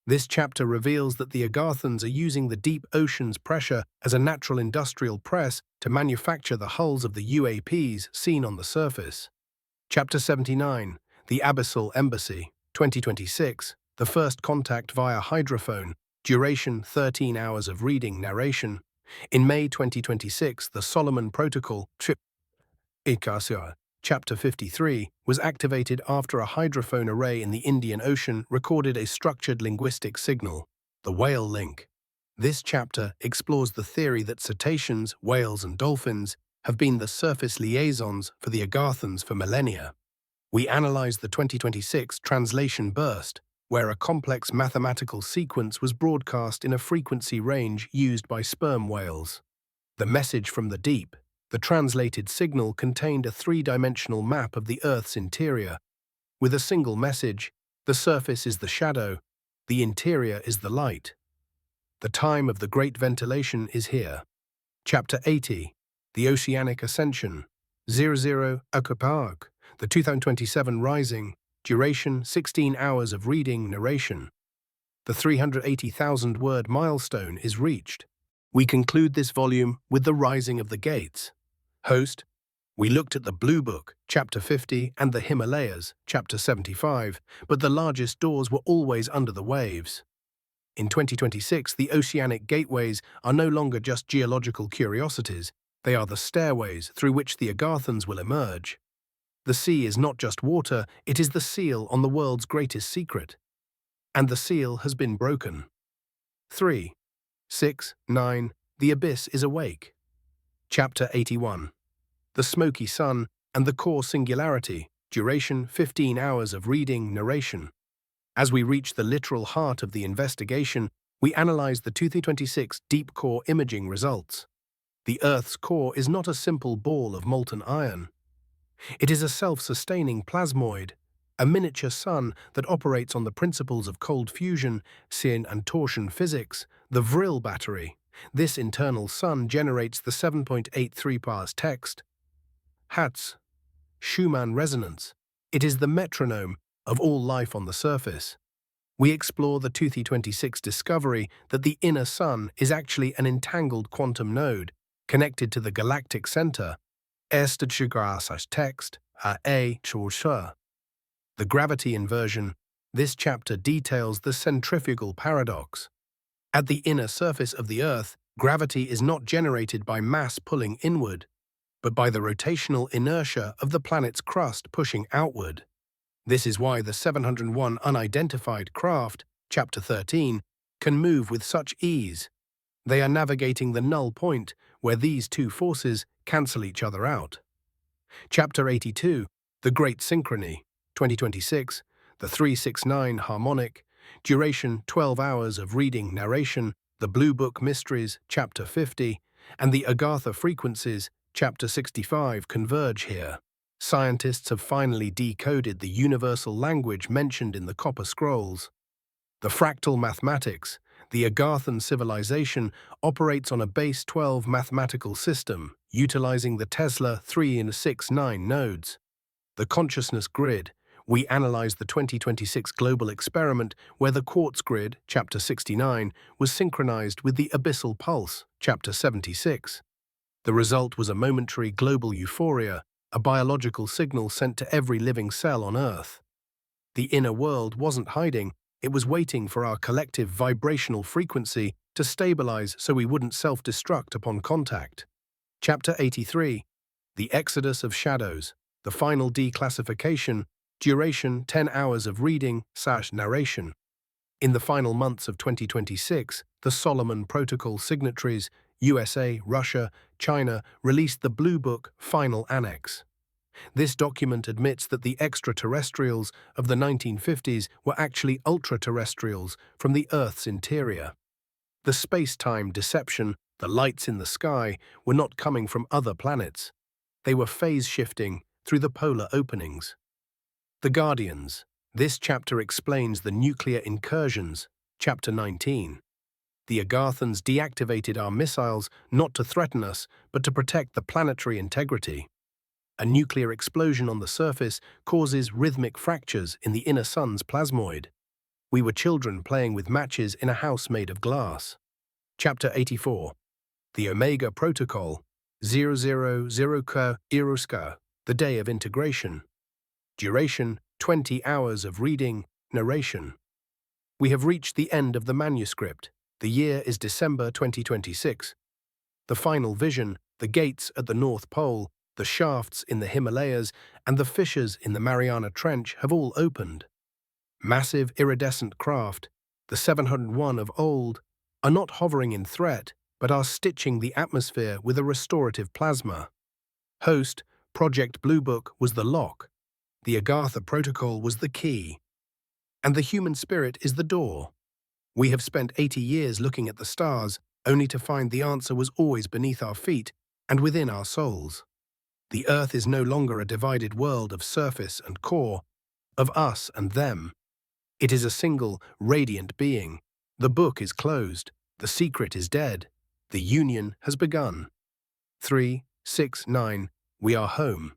This chapter reveals that the Agathans are using the deep ocean's pressure as a natural industrial press to manufacture the hulls of the UAPs seen on the surface. Chapter 79. The Abyssal Embassy. 2026. The First Contact via Hydrophone. Duration 13 hours of reading narration. In May 2026, the Solomon Protocol Chapter 53 was activated after a hydrophone array in the Indian Ocean recorded a structured linguistic signal, the whale link. This chapter explores the theory that cetaceans, whales, and dolphins have been the surface liaisons for the Agathans for millennia. We analyze the 2026 translation burst, where a complex mathematical sequence was broadcast in a frequency range used by sperm whales. The message from the deep. The translated signal contained a three-dimensional map of the Earth's interior, with a single message: the surface is the shadow, the interior is the light. The time of the Great Ventilation is here. Chapter 80, The Oceanic Ascension, 00 Akapag, the 2027 Rising, duration 16 hours of reading narration. The 380,000-word milestone is reached. We conclude this volume with the Rising of the Gates. Host: we looked at the Blue Book, Chapter 50, and the Himalayas, Chapter 75, but the largest doors were always under the waves. In 2026, the oceanic gateways are no longer just geological curiosities, they are the stairways through which the Agathans will emerge. The sea is not just water, it is the seal on the world's greatest secret. And the seal has been broken. 3, 6, 9, The Abyss is Awake. Chapter 81. The Smoky Sun and the Core Singularity, duration 15 hours of reading narration. As we reach the literal heart of the investigation, we analyze the 2026 deep core imaging results. The Earth's core is not a simple ball of molten iron. It is a self-sustaining plasmoid, a miniature sun that operates on the principles of cold fusion, Syn and torsion physics, the Vril battery. This internal sun generates the 7.83 bars text, Hertz, Schumann resonance. It is the metronome of all life on the surface. We explore the 2026 discovery that the inner sun is actually an entangled quantum node connected to the galactic center, text, A. The gravity inversion. This chapter details the centrifugal paradox. At the inner surface of the Earth, gravity is not generated by mass pulling inward, but by the rotational inertia of the planet's crust pushing outward. This is why the 701 unidentified craft, Chapter 13, can move with such ease. They are navigating the null point where these two forces cancel each other out. Chapter 82, The Great Synchrony, 2026, the 369 harmonic, duration 12 hours of reading narration, the Blue Book Mysteries, Chapter 50, and the Agartha frequencies, Chapter 65, converge here. Scientists have finally decoded the universal language mentioned in the Copper Scrolls. The fractal mathematics, the Agarthan civilization, operates on a base 12 mathematical system, utilizing the Tesla 3 and 6 9 nodes. The consciousness grid. We analyze the 2026 global experiment where the quartz grid, Chapter 69, was synchronized with the abyssal pulse, Chapter 76. The result was a momentary global euphoria, a biological signal sent to every living cell on Earth. The inner world wasn't hiding, it was waiting for our collective vibrational frequency to stabilize so we wouldn't self-destruct upon contact. Chapter 83, The Exodus of Shadows, the final declassification, duration 10 hours of reading/narration. In the final months of 2026, the Solomon Protocol signatories, USA, Russia, China, released the Blue Book Final Annex. This document admits that the extraterrestrials of the 1950s were actually ultra-terrestrials from the Earth's interior. The space-time deception, the lights in the sky, were not coming from other planets. They were phase-shifting through the polar openings. The Guardians. This chapter explains the nuclear incursions, Chapter 19. The Agathans deactivated our missiles not to threaten us, but to protect the planetary integrity. A nuclear explosion on the surface causes rhythmic fractures in the inner sun's plasmoid. We were children playing with matches in a house made of glass. Chapter 84. The Omega Protocol, 000 Iruska, the Day of Integration. Duration, 20 hours of reading, narration. We have reached the end of the manuscript. The year is December 2026. The final vision, the gates at the North Pole, the shafts in the Himalayas, and the fissures in the Mariana Trench have all opened. Massive iridescent craft, the 701 of old, are not hovering in threat, but are stitching the atmosphere with a restorative plasma. Host, Project Blue Book, was the lock. The Agartha Protocol was the key. And the human spirit is the door. We have spent 80 years looking at the stars, only to find the answer was always beneath our feet, and within our souls. The earth is no longer a divided world of surface and core, of us and them. It is a single, radiant being. The book is closed. The secret is dead. The union has begun. 3, 6, 9. We are home.